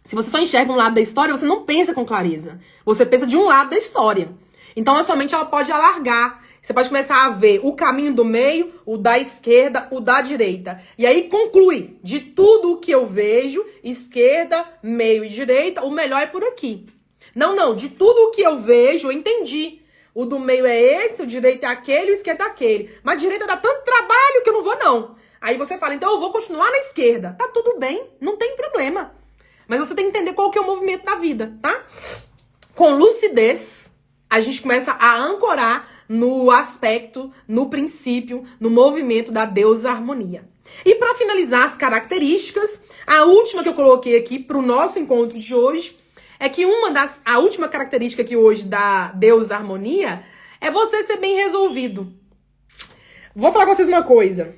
Se você só enxerga um lado da história, você não pensa com clareza. Você pensa de um lado da história. Então, a sua mente ela pode alargar. Você pode começar a ver o caminho do meio, o da esquerda, o da direita. E aí conclui, de tudo o que eu vejo, esquerda, meio e direita, o melhor é por aqui. Não, de tudo o que eu vejo, eu entendi. O do meio é esse, o direito é aquele, o esquerdo é aquele. Mas a direita dá tanto trabalho que eu não vou, não. Aí você fala, então eu vou continuar na esquerda. Tá tudo bem, não tem problema. Mas você tem que entender qual que é o movimento da vida, tá? Com lucidez, a gente começa a ancorar no aspecto, no princípio, no movimento da deusa harmonia. E para finalizar as características, a última que eu coloquei aqui para o nosso encontro de hoje é que a última característica aqui hoje da deusa harmonia é você ser bem resolvido. Vou falar com vocês uma coisa.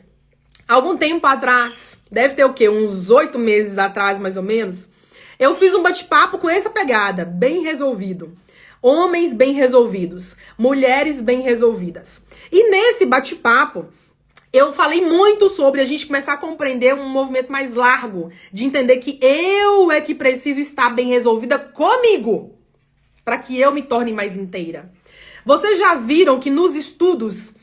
Algum tempo atrás, deve ter o quê? Uns 8 meses atrás, mais ou menos, eu fiz um bate-papo com essa pegada, bem resolvido. Homens bem resolvidos, mulheres bem resolvidas. E nesse bate-papo, eu falei muito sobre a gente começar a compreender um movimento mais largo, de entender que eu é que preciso estar bem resolvida comigo, para que eu me torne mais inteira. Vocês já viram que nos estudos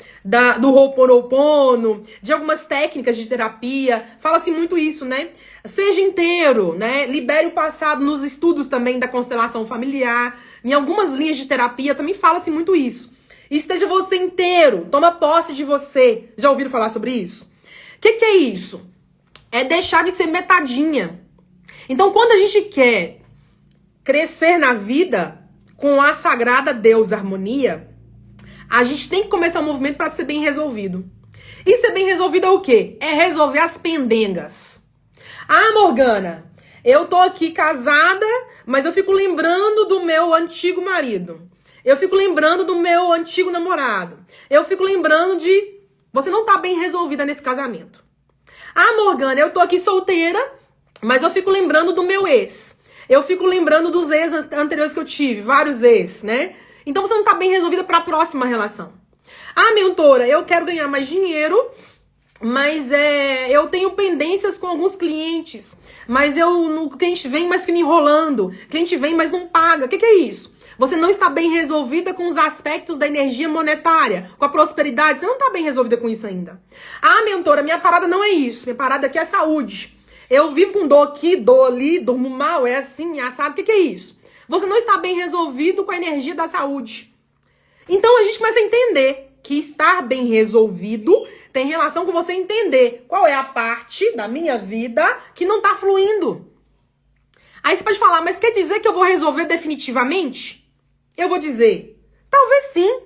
do Ho'oponopono, de algumas técnicas de terapia, fala-se muito isso, né? Seja inteiro, né? Libere o passado. Nos estudos também da constelação familiar, em algumas linhas de terapia também fala-se muito isso. Esteja você inteiro, toma posse de você. Já ouviram falar sobre isso? O que é isso? É deixar de ser metadinha. Então, quando a gente quer crescer na vida com a sagrada deusa harmonia, a gente tem que começar um movimento para ser bem resolvido. E ser bem resolvido é o quê? É resolver as pendengas. Ah, Morgana, eu tô aqui casada, mas eu fico lembrando do meu antigo marido. Eu fico lembrando do meu antigo namorado. Eu fico lembrando de... Você não tá bem resolvida nesse casamento. Ah, Morgana, eu tô aqui solteira, mas eu fico lembrando do meu ex. Eu fico lembrando dos ex anteriores que eu tive, vários ex, né? Então você não tá bem resolvida para a próxima relação. Ah, mentora, eu quero ganhar mais dinheiro, mas eu tenho pendências com alguns clientes. Mas o cliente vem, mas fica me enrolando. O cliente vem, mas não paga. O que é isso? Você não está bem resolvida com os aspectos da energia monetária, com a prosperidade. Você não está bem resolvida com isso ainda. Ah, mentora, minha parada não é isso. Minha parada aqui é saúde. Eu vivo com dor aqui, dor ali, durmo mal, é assim, é assado. O que é isso? Você não está bem resolvido com a energia da saúde. Então a gente começa a entender que estar bem resolvido tem relação com você entender qual é a parte da minha vida que não está fluindo. Aí você pode falar, mas quer dizer que eu vou resolver definitivamente? Eu vou dizer, talvez sim,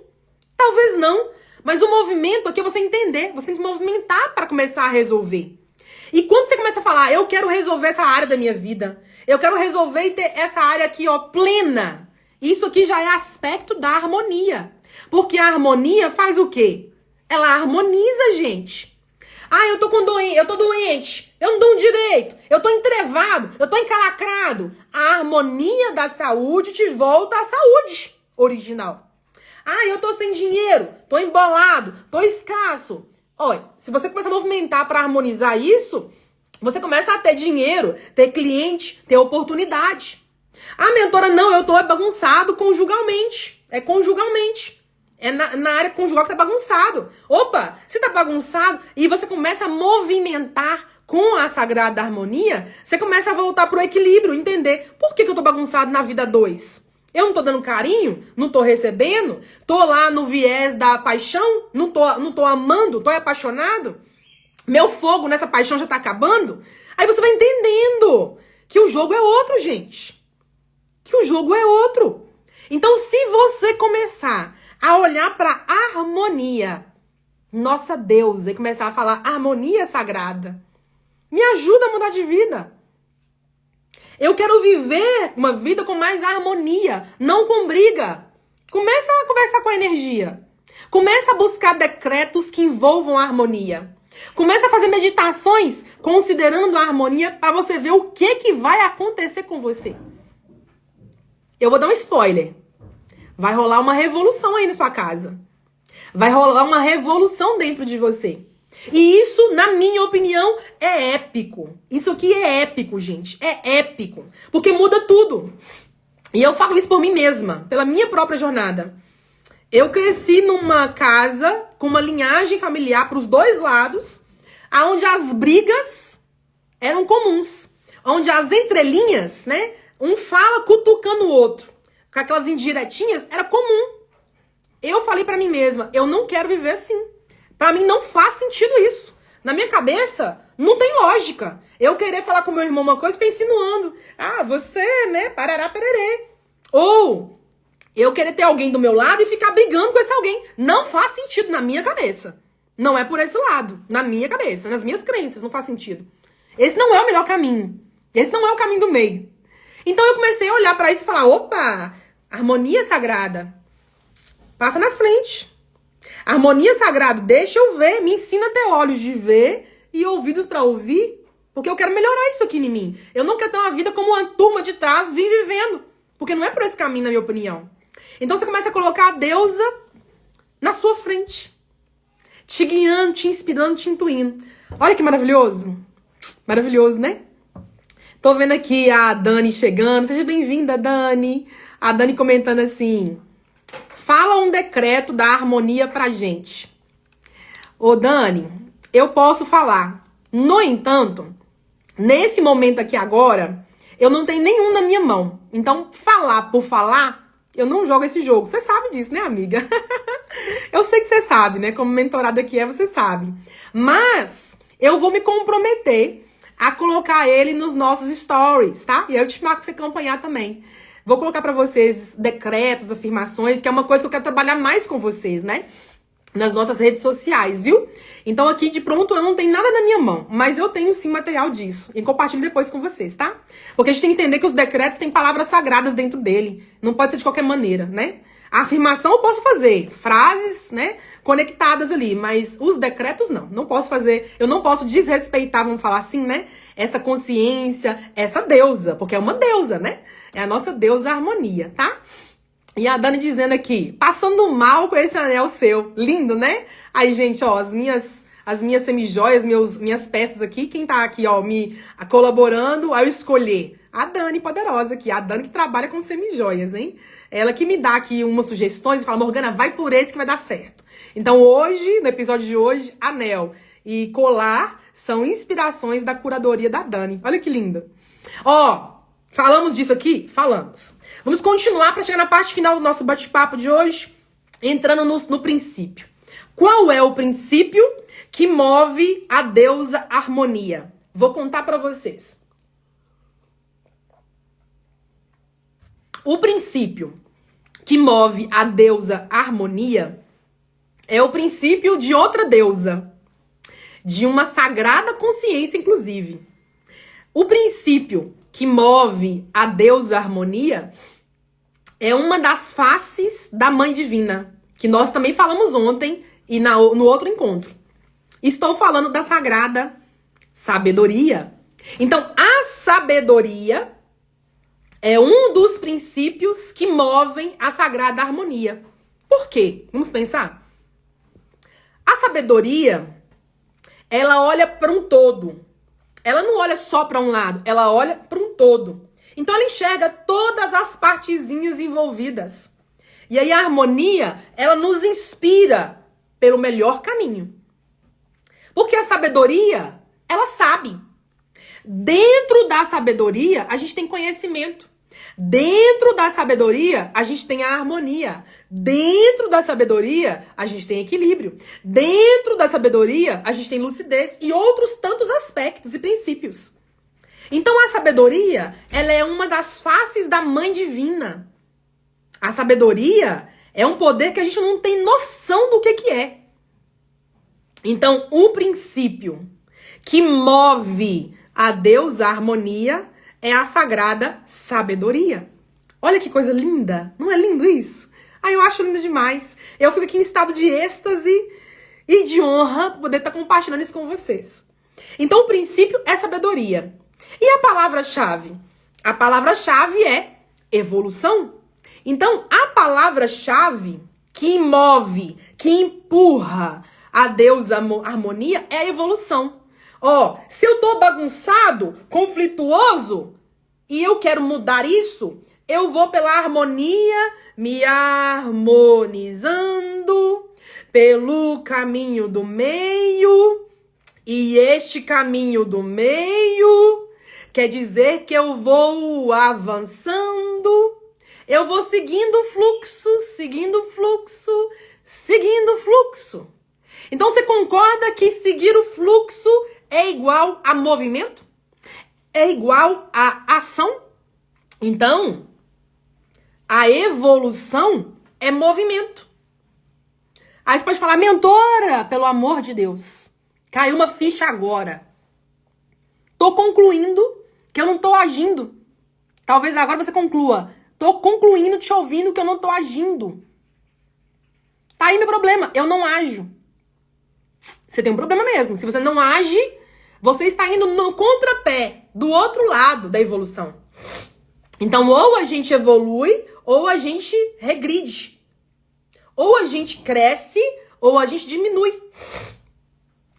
talvez não. Mas o movimento aqui é você entender. Você tem que movimentar para começar a resolver. E quando você começa a falar, eu quero resolver essa área da minha vida, eu quero resolver e ter essa área aqui, ó, plena. Isso aqui já é aspecto da harmonia. Porque a harmonia faz o quê? Ela harmoniza, gente. Ah, eu tô doente, eu não dou direito, eu tô entrevado, eu tô encalacrado. A harmonia da saúde te volta à saúde original. Ah, eu tô sem dinheiro, tô embolado, tô escasso. Olha, se você começa a movimentar para harmonizar isso, você começa a ter dinheiro, ter cliente, ter oportunidade. Ah, mentora, não, eu tô bagunçado conjugalmente. É conjugalmente. É na área conjugal que tá bagunçado. Opa, se tá bagunçado e você começa a movimentar com a sagrada harmonia, você começa a voltar pro equilíbrio, entender por que eu tô bagunçado na vida 2. Eu não tô dando carinho, não tô recebendo, tô lá no viés da paixão, não tô amando, tô apaixonado. Meu fogo nessa paixão já tá acabando. Aí você vai entendendo que o jogo é outro, gente. Que o jogo é outro. Então, se você começar a olhar para a harmonia, nossa deusa, e começar a falar harmonia sagrada, me ajuda a mudar de vida. Eu quero viver uma vida com mais harmonia, não com briga. Começa a conversar com a energia. Começa a buscar decretos que envolvam a harmonia. Começa a fazer meditações considerando a harmonia para você ver o que vai acontecer com você. Eu vou dar um spoiler. Vai rolar uma revolução aí na sua casa. Vai rolar uma revolução dentro de você. E isso, na minha opinião, é épico. Isso aqui é épico, gente. É épico. Porque muda tudo. E eu falo isso por mim mesma, pela minha própria jornada. Eu cresci numa casa com uma linhagem familiar para os dois lados, onde as brigas eram comuns. Onde as entrelinhas, né? Um fala cutucando o outro. Com aquelas indiretinhas, era comum. Eu falei pra mim mesma, eu não quero viver assim. Pra mim não faz sentido isso. Na minha cabeça, não tem lógica. Eu querer falar com meu irmão uma coisa, ficar insinuando. Ah, você, né, parará, pererê. Ou eu querer ter alguém do meu lado e ficar brigando com esse alguém. Não faz sentido na minha cabeça. Não é por esse lado. Na minha cabeça, nas minhas crenças, não faz sentido. Esse não é o melhor caminho. Esse não é o caminho do meio. Então eu comecei a olhar pra isso e falar, opa, harmonia sagrada, passa na frente. Harmonia sagrada, deixa eu ver, me ensina a ter olhos de ver e ouvidos pra ouvir, porque eu quero melhorar isso aqui em mim. Eu não quero ter uma vida como uma turma de trás vem vivendo, porque não é por esse caminho, na minha opinião. Então você começa a colocar a deusa na sua frente, te guiando, te inspirando, te intuindo. Olha que maravilhoso. Maravilhoso, né? Tô vendo aqui a Dani chegando. Seja bem-vinda, Dani. A Dani comentando assim: fala um decreto da harmonia pra gente. Ô, Dani, eu posso falar. No entanto, nesse momento aqui agora, eu não tenho nenhum na minha mão. Então, falar por falar, eu não jogo esse jogo. Você sabe disso, né, amiga? Eu sei que você sabe, né? Como mentorada que é, você sabe. Mas eu vou me comprometer a colocar ele nos nossos stories, tá? E aí eu te marco pra você acompanhar também. Vou colocar pra vocês decretos, afirmações, que é uma coisa que eu quero trabalhar mais com vocês, né? Nas nossas redes sociais, viu? Então aqui de pronto eu não tenho nada na minha mão, mas eu tenho sim material disso. E compartilho depois com vocês, tá? Porque a gente tem que entender que os decretos têm palavras sagradas dentro dele. Não pode ser de qualquer maneira, né? A afirmação eu posso fazer, frases, né, conectadas ali, mas os decretos não posso fazer, eu não posso desrespeitar, vamos falar assim, né, essa consciência, essa deusa, porque é uma deusa, né, é a nossa deusa harmonia, tá? E a Dani dizendo aqui, passando mal com esse anel seu, lindo, né? Aí, gente, ó, as minhas semijoias, minhas peças aqui, quem tá aqui, ó, me colaborando a eu escolher? A Dani poderosa aqui, a Dani que trabalha com semijoias, hein? Ela que me dá aqui umas sugestões e fala, Morgana, vai por esse que vai dar certo. Então hoje, no episódio de hoje, anel e colar são inspirações da curadoria da Dani. Olha que linda. Ó, falamos disso aqui? Falamos. Vamos continuar para chegar na parte final do nosso bate-papo de hoje, entrando no princípio. Qual é o princípio que move a deusa harmonia? Vou contar para vocês. O princípio que move a deusa harmonia é o princípio de outra deusa, de uma sagrada consciência, inclusive. O princípio que move a deusa harmonia é uma das faces da Mãe Divina, que nós também falamos ontem e no outro encontro. Estou falando da sagrada sabedoria. Então, a sabedoria é um dos princípios que movem a sagrada harmonia. Por quê? Vamos pensar? A sabedoria, ela olha para um todo. Ela não olha só para um lado, ela olha para um todo. Então ela enxerga todas as partezinhas envolvidas. E aí a harmonia, ela nos inspira pelo melhor caminho. Porque a sabedoria, ela sabe. Dentro da sabedoria, a gente tem conhecimento. Dentro da sabedoria, a gente tem a harmonia. Dentro da sabedoria, a gente tem equilíbrio. Dentro da sabedoria, a gente tem lucidez e outros tantos aspectos e princípios. Então, a sabedoria, ela é uma das faces da Mãe Divina. A sabedoria é um poder que a gente não tem noção do que é. Então, o princípio que move a deusa harmonia é a sagrada sabedoria. Olha que coisa linda. Não é lindo isso? Ah, eu acho lindo demais. Eu fico aqui em estado de êxtase e de honra por poder estar compartilhando isso com vocês. Então, o princípio é sabedoria. E a palavra-chave? A palavra-chave é evolução. Então, a palavra-chave que move, que empurra a deusa harmonia é a evolução. Ó, se eu tô bagunçado, conflituoso, e eu quero mudar isso, eu vou pela harmonia, me harmonizando pelo caminho do meio. E este caminho do meio quer dizer que eu vou avançando, eu vou seguindo o fluxo, seguindo o fluxo, seguindo o fluxo. Então você concorda que seguir o fluxo é igual a movimento? É igual a ação? Então, a evolução é movimento. Aí você pode falar, mentora, pelo amor de Deus, caiu uma ficha agora. Tô concluindo que eu não tô agindo. Talvez agora você conclua. Tô concluindo, te ouvindo, que eu não tô agindo. Tá aí meu problema, eu não ajo. Você tem um problema mesmo. Se você não age, você está indo no contrapé, do outro lado da evolução. Então, ou a gente evolui, ou a gente regride. Ou a gente cresce, ou a gente diminui.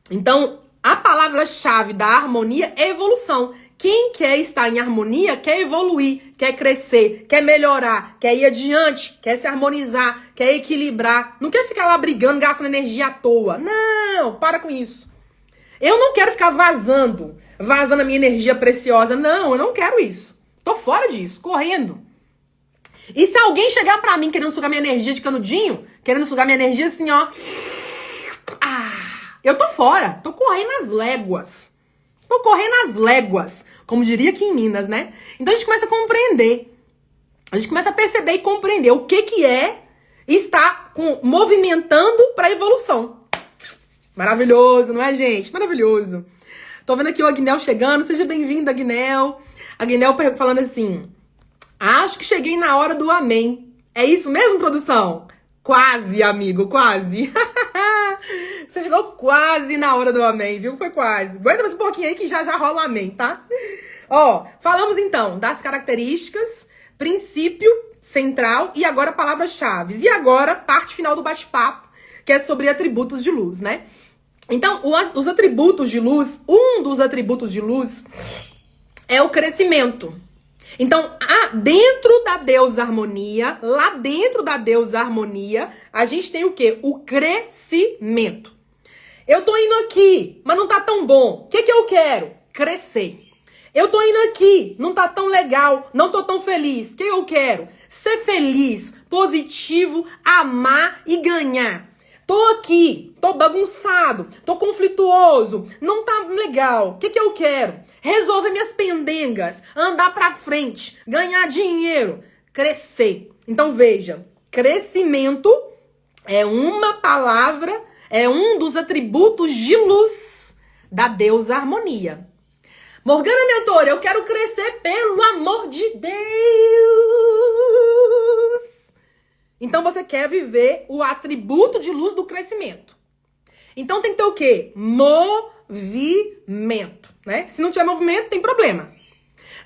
Então, a palavra-chave da harmonia é evolução. Quem quer estar em harmonia, quer evoluir, quer crescer, quer melhorar, quer ir adiante, quer se harmonizar, quer equilibrar. Não quer ficar lá brigando, gastando energia à toa. Não, para com isso. Eu não quero ficar vazando a minha energia preciosa. Não, eu não quero isso. Tô fora disso, correndo. E se alguém chegar pra mim querendo sugar minha energia de canudinho, querendo sugar minha energia assim, ó. Eu tô fora, tô correndo as léguas. Tô correndo as léguas, como diria aqui em Minas, né? Então a gente começa a compreender. A gente começa a perceber e compreender o que é estar movimentando pra evolução. Maravilhoso, não é, gente? Maravilhoso. Tô vendo aqui o Agnel chegando. Seja bem-vindo, Agnel. Agnel falando assim: acho que cheguei na hora do amém. É isso mesmo, produção? Quase, amigo, quase. Você chegou quase na hora do amém, viu? Foi quase. Aguenta mais um pouquinho aí que já rola o amém, tá? Ó, falamos então das características, princípio central e agora palavras-chave. E agora, parte final do bate-papo, que é sobre atributos de luz, né? Então, os atributos de luz, um dos atributos de luz é o crescimento. Então, dentro da deusa harmonia, lá dentro da deusa harmonia, a gente tem o quê? O crescimento. Eu tô indo aqui, mas não tá tão bom. O que eu quero? Crescer. Eu tô indo aqui, não tá tão legal, não tô tão feliz. O que eu quero? Ser feliz, positivo, amar e ganhar. Tô aqui, tô bagunçado, tô conflituoso, não tá legal. O que eu quero? Resolver minhas pendengas, andar pra frente, ganhar dinheiro, crescer. Então veja, crescimento é uma palavra, é um dos atributos de luz da deusa harmonia. Morgana Mentora, eu quero crescer pelo amor de Deus. Então você quer viver o atributo de luz do crescimento. Então tem que ter o quê? Movimento, né? Se não tiver movimento, tem problema.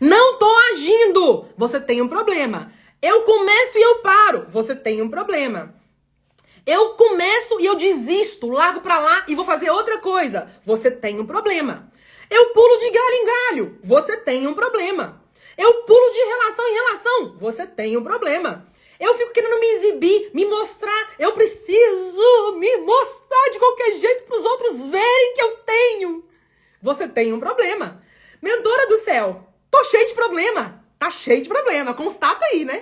Não tô agindo, você tem um problema. Eu começo e eu paro, você tem um problema. Eu começo e eu desisto, largo pra lá e vou fazer outra coisa, você tem um problema. Eu pulo de galho em galho, você tem um problema. Eu pulo de relação em relação, você tem um problema. Eu fico querendo me exibir, me mostrar. Eu preciso me mostrar de qualquer jeito para os outros verem que eu tenho. Você tem um problema. Mentora do céu, tô cheio de problema. Tá cheio de problema. Constata aí, né?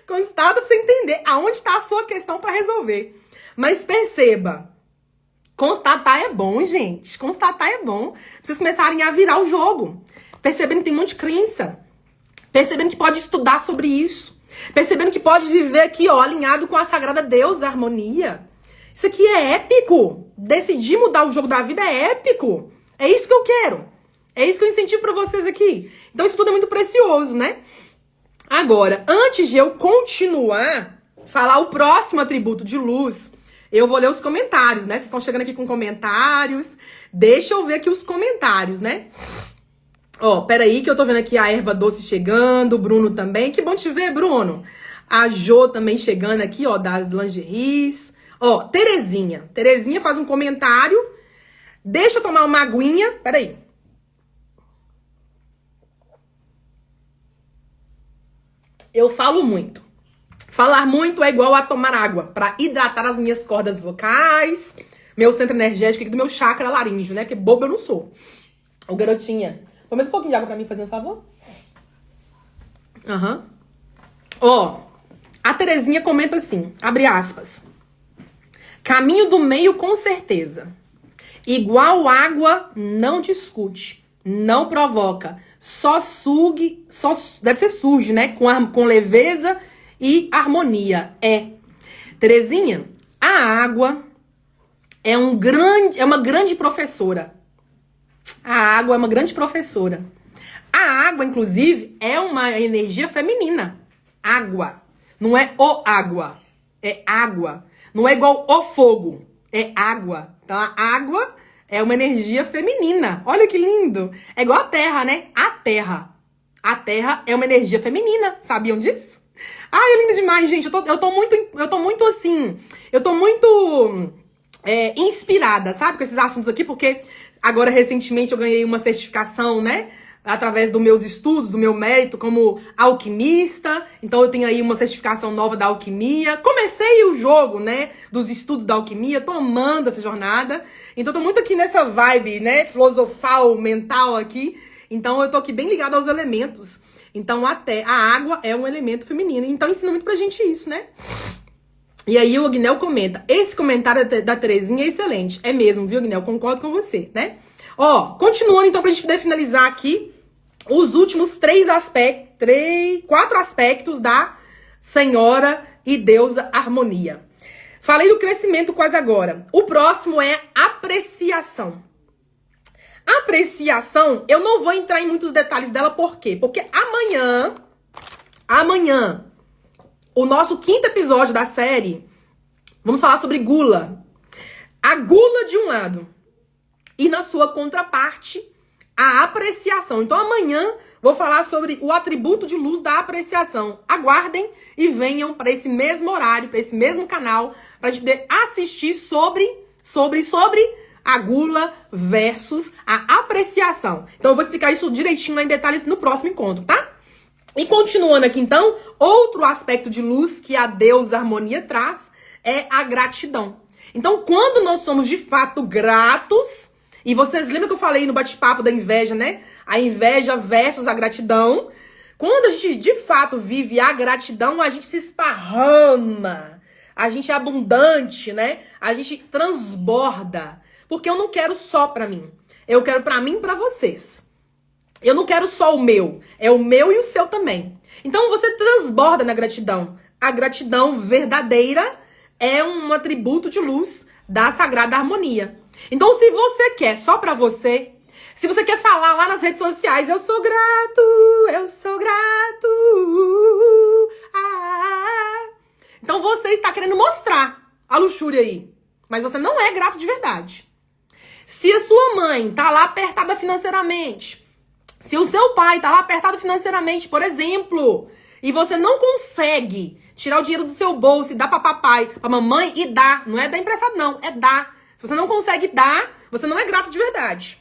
Constata pra você entender aonde tá a sua questão para resolver. Mas perceba, constatar é bom, gente. Constatar é bom. Pra vocês começarem a virar o jogo. Percebendo que tem um monte de crença. Percebendo que pode estudar sobre isso. Percebendo que pode viver aqui, ó, alinhado com a sagrada deusa harmonia. Isso aqui é épico. Decidir mudar o jogo da vida é épico. É isso que eu quero. É isso que eu incentivo pra vocês aqui. Então isso tudo é muito precioso, né? Agora, antes de eu continuar, falar o próximo atributo de luz, eu vou ler os comentários, né? Vocês estão chegando aqui com comentários. Deixa eu ver aqui os comentários, né? Ó, peraí que eu tô vendo aqui a erva doce chegando, o Bruno também. Que bom te ver, Bruno. A Jo também chegando aqui, ó, das lingeries. Ó, Terezinha. Terezinha faz um comentário. Deixa eu tomar uma aguinha. Peraí. Eu falo muito. Falar muito é igual a tomar água, pra hidratar as minhas cordas vocais, meu centro energético e do meu chakra laríngeo, né? Porque bobo eu não sou. Ô, garotinha, põe mais um pouquinho de água pra mim, fazendo favor. Aham. Ó, a Terezinha comenta assim, abre aspas. Caminho do meio com certeza. Igual água, não discute, não provoca. Só sugue, deve ser surge, né? Com leveza e harmonia. Terezinha, a água é uma grande professora. A água é uma grande professora. A água, inclusive, é uma energia feminina. Água. Não é o água. É água. Não é igual o fogo. É água. Então, a água é uma energia feminina. Olha que lindo. É igual a terra, né? A terra. A terra é uma energia feminina. Sabiam disso? Ai, é lindo demais, gente. Eu tô muito assim... Eu tô muito inspirada, sabe? Com esses assuntos aqui, porque agora, recentemente, eu ganhei uma certificação, né? através dos meus estudos, do meu mérito como alquimista. Então eu tenho aí uma certificação nova da alquimia. Comecei o jogo, né, dos estudos da alquimia, tô amando essa jornada. Então tô muito aqui nessa vibe, né, filosofal, mental aqui. Então eu tô aqui bem ligada aos elementos. Então até a água é um elemento feminino. Então ensina muito pra gente isso, né? E aí o Agnel comenta, esse comentário da Terezinha é excelente. É mesmo, viu, Agnel? Concordo com você, né? Ó, continuando então pra gente poder finalizar aqui os últimos 4 aspectos da Senhora e Deusa Harmonia. Falei do crescimento quase agora. O próximo é apreciação. Apreciação, eu não vou entrar em muitos detalhes dela, por quê? Porque amanhã, o nosso 5º episódio da série, vamos falar sobre gula. A gula de um lado e na sua contraparte, a apreciação. Então amanhã vou falar sobre o atributo de luz da apreciação. Aguardem e venham para esse mesmo horário, para esse mesmo canal, para a gente poder assistir sobre a gula versus a apreciação. Então eu vou explicar isso direitinho lá em detalhes no próximo encontro, tá? E continuando aqui então, outro aspecto de luz que a deusa harmonia traz é a gratidão. Então quando nós somos de fato gratos, e vocês lembram que eu falei no bate-papo da inveja, né? A inveja versus a gratidão. Quando a gente de fato vive a gratidão, a gente se esparrama. A gente é abundante, né? A gente transborda. Porque eu não quero só pra mim. Eu quero pra mim e pra vocês. Eu não quero só o meu. É o meu e o seu também. Então você transborda na gratidão. A gratidão verdadeira é um atributo de luz da Sagrada Harmonia. Então se você quer só pra você, se você quer falar lá nas redes sociais, eu sou grato, então você está querendo mostrar a luxúria aí. Mas você não é grato de verdade. Se a sua mãe tá lá apertada financeiramente, se o seu pai tá lá apertado financeiramente, por exemplo, e você não consegue tirar o dinheiro do seu bolso e dar pra papai, pra mamãe e dar, não é dar emprestado não, é dar. Se você não consegue dar, você não é grato de verdade.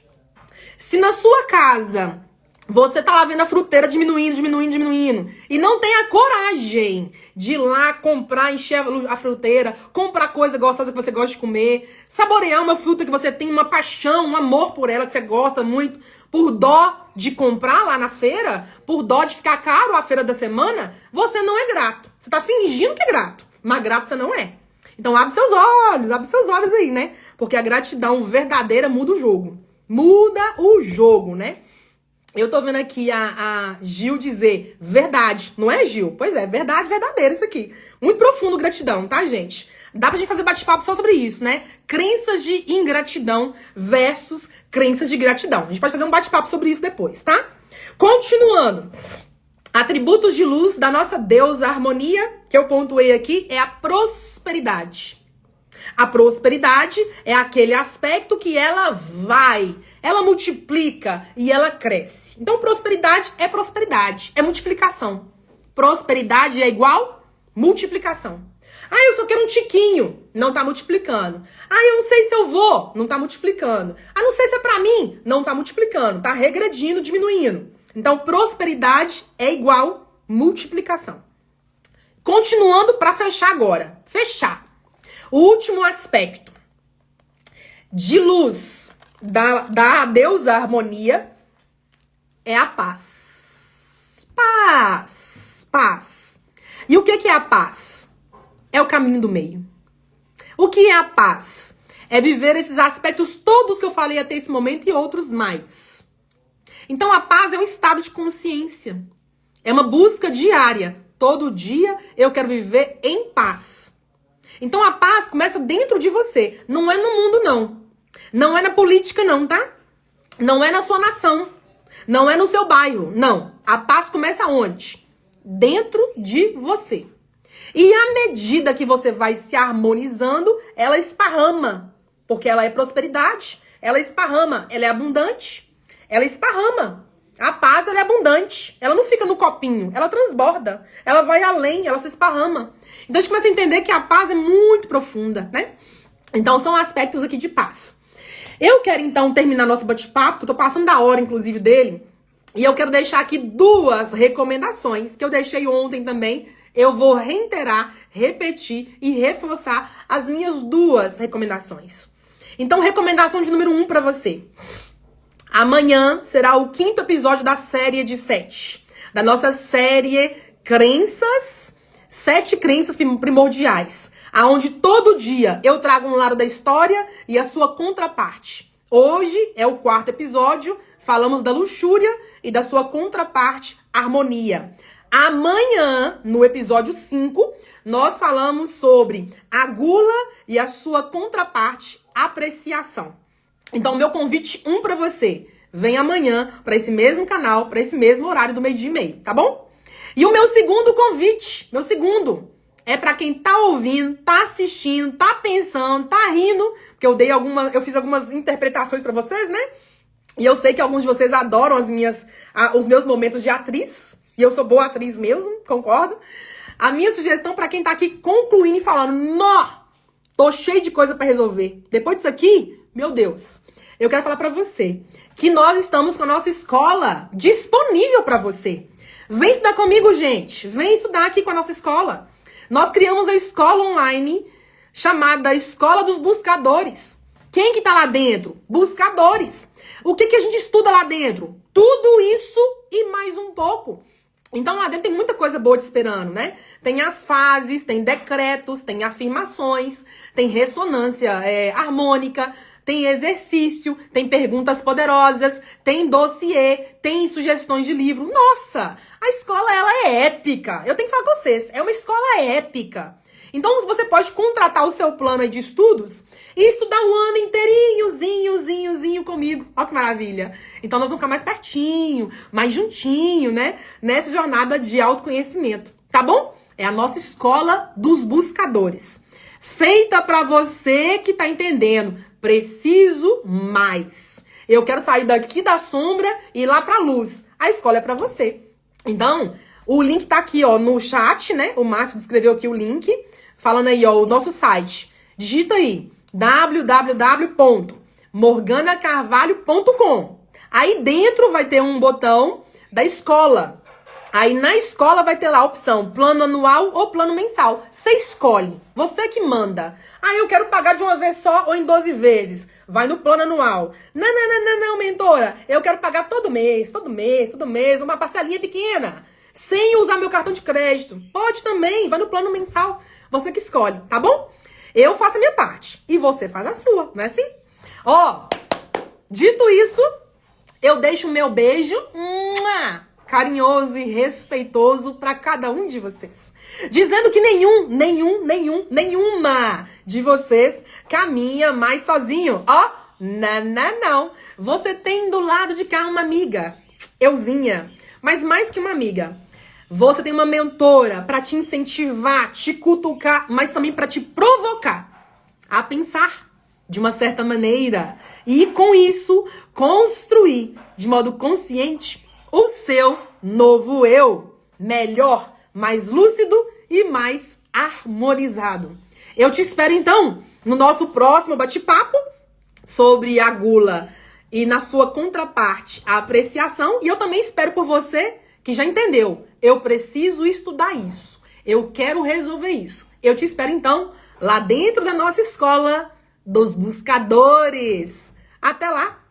Se na sua casa você tá lá vendo a fruteira diminuindo, e não tem a coragem de ir lá comprar, encher a fruteira, comprar coisa gostosa que você gosta de comer, saborear uma fruta que você tem uma paixão, um amor por ela, que você gosta muito, por dó de comprar lá na feira, por dó de ficar caro a feira da semana, você não é grato. Você tá fingindo que é grato, mas grato você não é. Então abre seus olhos aí, né? Porque a gratidão verdadeira muda o jogo. Muda o jogo, né? Eu tô vendo aqui a Gil dizer verdade. Não é, Gil? Pois é, verdade verdadeira isso aqui. Muito profundo gratidão, tá, gente? Dá pra gente fazer bate-papo só sobre isso, né? Crenças de ingratidão versus crenças de gratidão. A gente pode fazer um bate-papo sobre isso depois, tá? Continuando. Atributos de luz da nossa deusa harmonia, que eu pontuei aqui, é a prosperidade. A prosperidade é aquele aspecto que ela multiplica e ela cresce. Então, prosperidade, é multiplicação. Prosperidade é igual multiplicação. Ah, eu só quero um tiquinho, não tá multiplicando. Ah, eu não sei se eu vou, não tá multiplicando. Ah, não sei se é pra mim, não tá multiplicando, tá regredindo, diminuindo. Então, prosperidade é igual multiplicação. Continuando para fechar agora. Fechar. O último aspecto de luz da deusa harmonia é a paz. Paz. E o que é a paz? É o caminho do meio. O que é a paz? É viver esses aspectos todos que eu falei até esse momento e outros mais. Então a paz é um estado de consciência. É uma busca diária. Todo dia eu quero viver em paz. Então a paz começa dentro de você. Não é no mundo, não. Não é na política, não, tá? Não é na sua nação. Não é no seu bairro. Não. A paz começa onde? Dentro de você. E à medida que você vai se harmonizando, ela esparrama. Porque ela é prosperidade. Ela esparrama. Ela é abundante. Ela esparrama. A paz, ela é abundante. Ela não fica no copinho. Ela transborda. Ela vai além. Ela se esparrama. Então a gente começa a entender que a paz é muito profunda, né? Então são aspectos aqui de paz. Eu quero então terminar nosso bate-papo, que eu tô passando da hora, inclusive, dele. E eu quero deixar aqui 2 recomendações que eu deixei ontem também. Eu vou reiterar, repetir e reforçar as minhas 2 recomendações. Então, recomendação de número 1 para você. Amanhã será o 5º episódio da série de 7. Da nossa série Crenças, 7 crenças primordiais. Aonde todo dia eu trago um lado da história e a sua contraparte. Hoje é o 4º episódio, falamos da luxúria e da sua contraparte, harmonia. Amanhã, no episódio 5, nós falamos sobre a gula e a sua contraparte, apreciação. Então, meu convite para você, vem amanhã para esse mesmo canal, para esse mesmo horário do 12h30, tá bom? E o meu segundo convite, é para quem tá ouvindo, tá assistindo, tá pensando, tá rindo, porque eu fiz algumas interpretações para vocês, né? E eu sei que alguns de vocês adoram os meus momentos de atriz, e eu sou boa atriz mesmo, concordo? A minha sugestão para quem tá aqui concluindo e falando, tô cheio de coisa para resolver. Depois disso aqui, meu Deus, eu quero falar para você que nós estamos com a nossa escola disponível para você. Vem estudar comigo, gente. Vem estudar aqui com a nossa escola. Nós criamos a escola online chamada Escola dos Buscadores. Quem que tá lá dentro? Buscadores. O que a gente estuda lá dentro? Tudo isso e mais um pouco. Então lá dentro tem muita coisa boa te esperando, né? Tem as fases, tem decretos, tem afirmações, tem ressonância harmônica, tem exercício, tem perguntas poderosas, tem dossiê, tem sugestões de livro. Nossa, a escola ela é épica. Eu tenho que falar com vocês, é uma escola épica. Então você pode contratar o seu plano aí de estudos e estudar um ano inteirinho comigo. Olha que maravilha. Então nós vamos ficar mais pertinho, mais juntinho, né? Nessa jornada de autoconhecimento, tá bom? É a nossa escola dos buscadores. Feita para você que tá entendendo. Preciso mais. Eu quero sair daqui da sombra e ir lá pra luz. A escola é pra você. Então, o link tá aqui, ó, no chat, né? O Márcio descreveu aqui o link. Falando aí, ó, o nosso site. Digita aí, www.morganacarvalho.com. Aí dentro vai ter um botão da escola. Aí na escola vai ter lá a opção plano anual ou plano mensal. Você escolhe, você que manda. Ah, eu quero pagar de uma vez só ou em 12 vezes. Vai no plano anual. Não, mentora. Eu quero pagar todo mês, uma parcelinha pequena. Sem usar meu cartão de crédito. Pode também, vai no plano mensal. Você que escolhe, tá bom? Eu faço a minha parte e você faz a sua, não é assim? Ó, dito isso, eu deixo o meu beijo carinhoso e respeitoso pra cada um de vocês. Dizendo que nenhuma de vocês caminha mais sozinho. Ó, não. Você tem do lado de cá uma amiga, euzinha. Mas mais que uma amiga, você tem uma mentora pra te incentivar, te cutucar, mas também pra te provocar a pensar de uma certa maneira. E com isso, construir de modo consciente o seu novo eu, melhor, mais lúcido e mais harmonizado. Eu te espero então no nosso próximo bate-papo sobre a gula e na sua contraparte a apreciação. E eu também espero por você que já entendeu. Eu preciso estudar isso. Eu quero resolver isso. Eu te espero então lá dentro da nossa escola dos buscadores. Até lá!